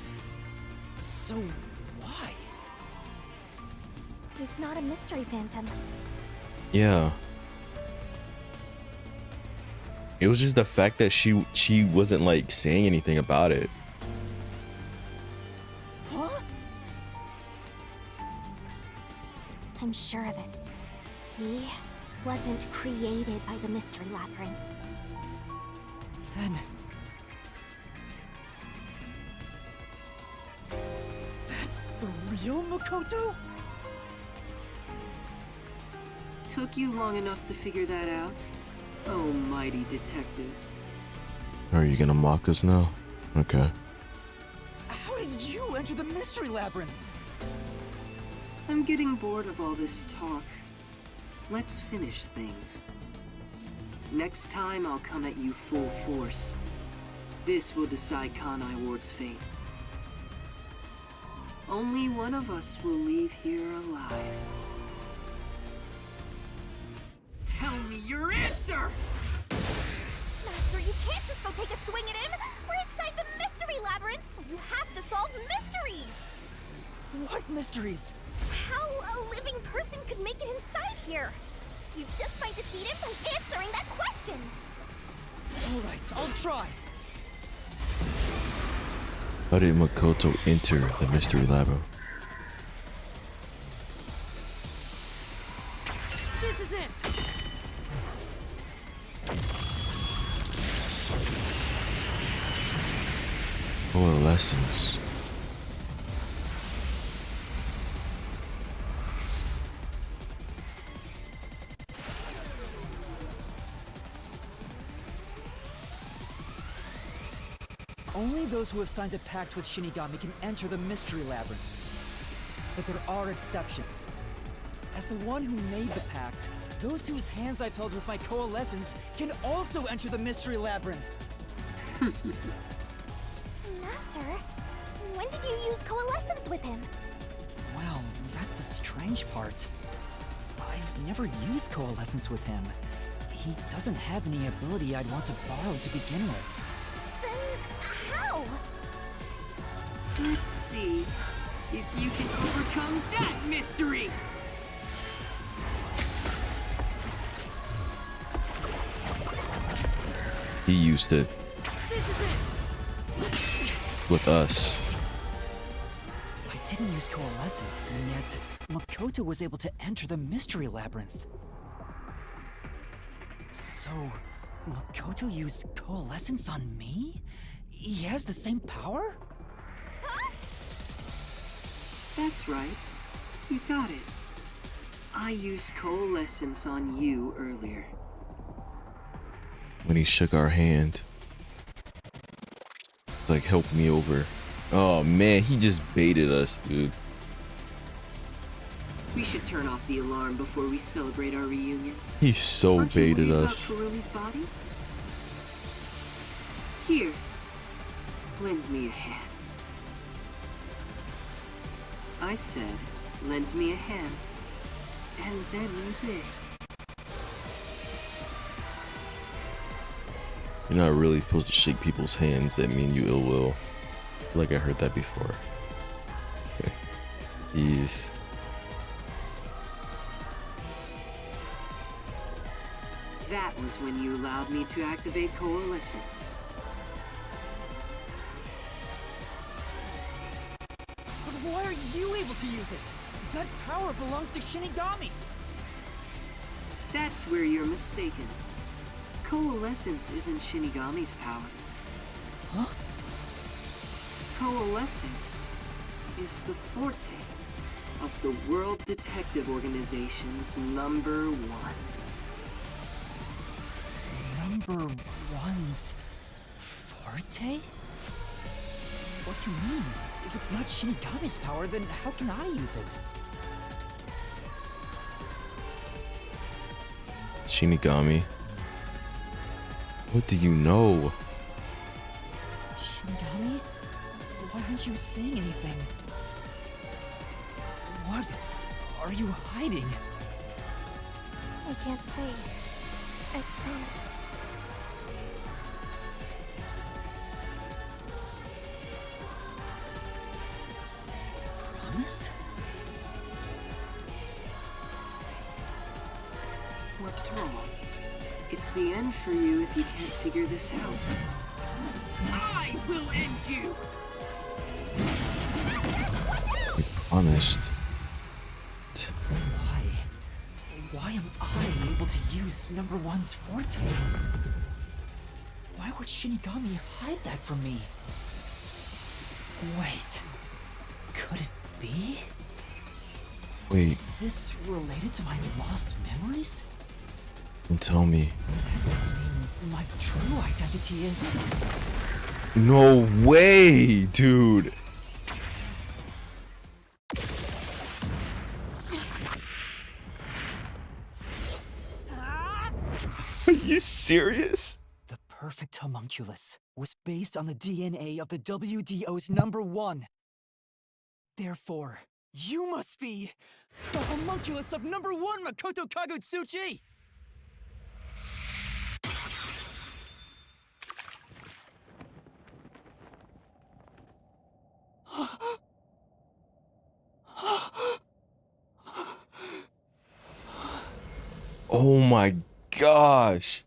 So, why? He's not a mystery phantom. Yeah. It was just the fact that she wasn't like saying anything about it. sure of it. He wasn't created by the Mystery Labyrinth. Then... that's the real Makoto? Took you long enough to figure that out? Oh, mighty detective. Are you gonna mock us now? Okay. How did you enter the Mystery Labyrinth? I'm getting bored of all this talk. Let's finish things. Next time I'll come at you full force. This will decide Kanai Ward's fate. Only one of us will leave here alive. Tell me your answer! Master, you can't just go take a swing at him! We're inside the Mystery Labyrinth, so you have to solve mysteries! What mysteries? How a living person could make it inside here? You just might defeat him by answering that question! Alright, I'll try. How did Makoto enter the Mystery Labyrinth? This is it! Coalescence. Only those who have signed a pact with Shinigami can enter the Mystery Labyrinth. But there are exceptions. As the one who made the pact, those whose hands I've held with my coalescence can also enter the Mystery Labyrinth. Master, when did you use coalescence with him? Well, that's the strange part. I've never used coalescence with him. He doesn't have any ability I'd want to borrow to begin with. Then how? Let's see if you can overcome that mystery! He used it This is it! with us. I didn't use coalescence, and yet Makoto was able to enter the Mystery Labyrinth. So, Makoto used coalescence on me? He has the same power? That's right. You got it. I used coalescence on you earlier. When he shook our hand, it's like, help me over. Oh man, he just baited us, dude. We should turn off the alarm before we celebrate our reunion. He so Aren't you baited worried us. about Kurumi's body? Here, lend me a hand. I said, lend me a hand. And then you did. You're not really supposed to shake people's hands that mean you ill will. I feel like I heard that before. Okay. Jeez. That was when you allowed me to activate coalescence. But why are you able to use it? That power belongs to Shinigami! That's where you're mistaken. Coalescence isn't Shinigami's power. Huh? Coalescence is the forte of the World Detective Organization's Number One. Number One's forte? What do you mean? If it's not Shinigami's power, then how can I use it? Shinigami. What do you know? Shinigami? Why aren't you saying anything? What are you hiding? I can't say. I promised. Promised? What's wrong? It's the end for you if you can't figure this out. I will end you! We promised. Why? Why am I able to use number one's forte? Why would Shinigami hide that from me? Wait, could it be? Wait, Is this related to my lost memories? don't tell me. That must mean my true identity is... No way, dude. Are you serious? The perfect homunculus was based on the DNA of the WDO's number one. Therefore, you must be the homunculus of number one, Makoto Kagutsuchi! Oh my gosh.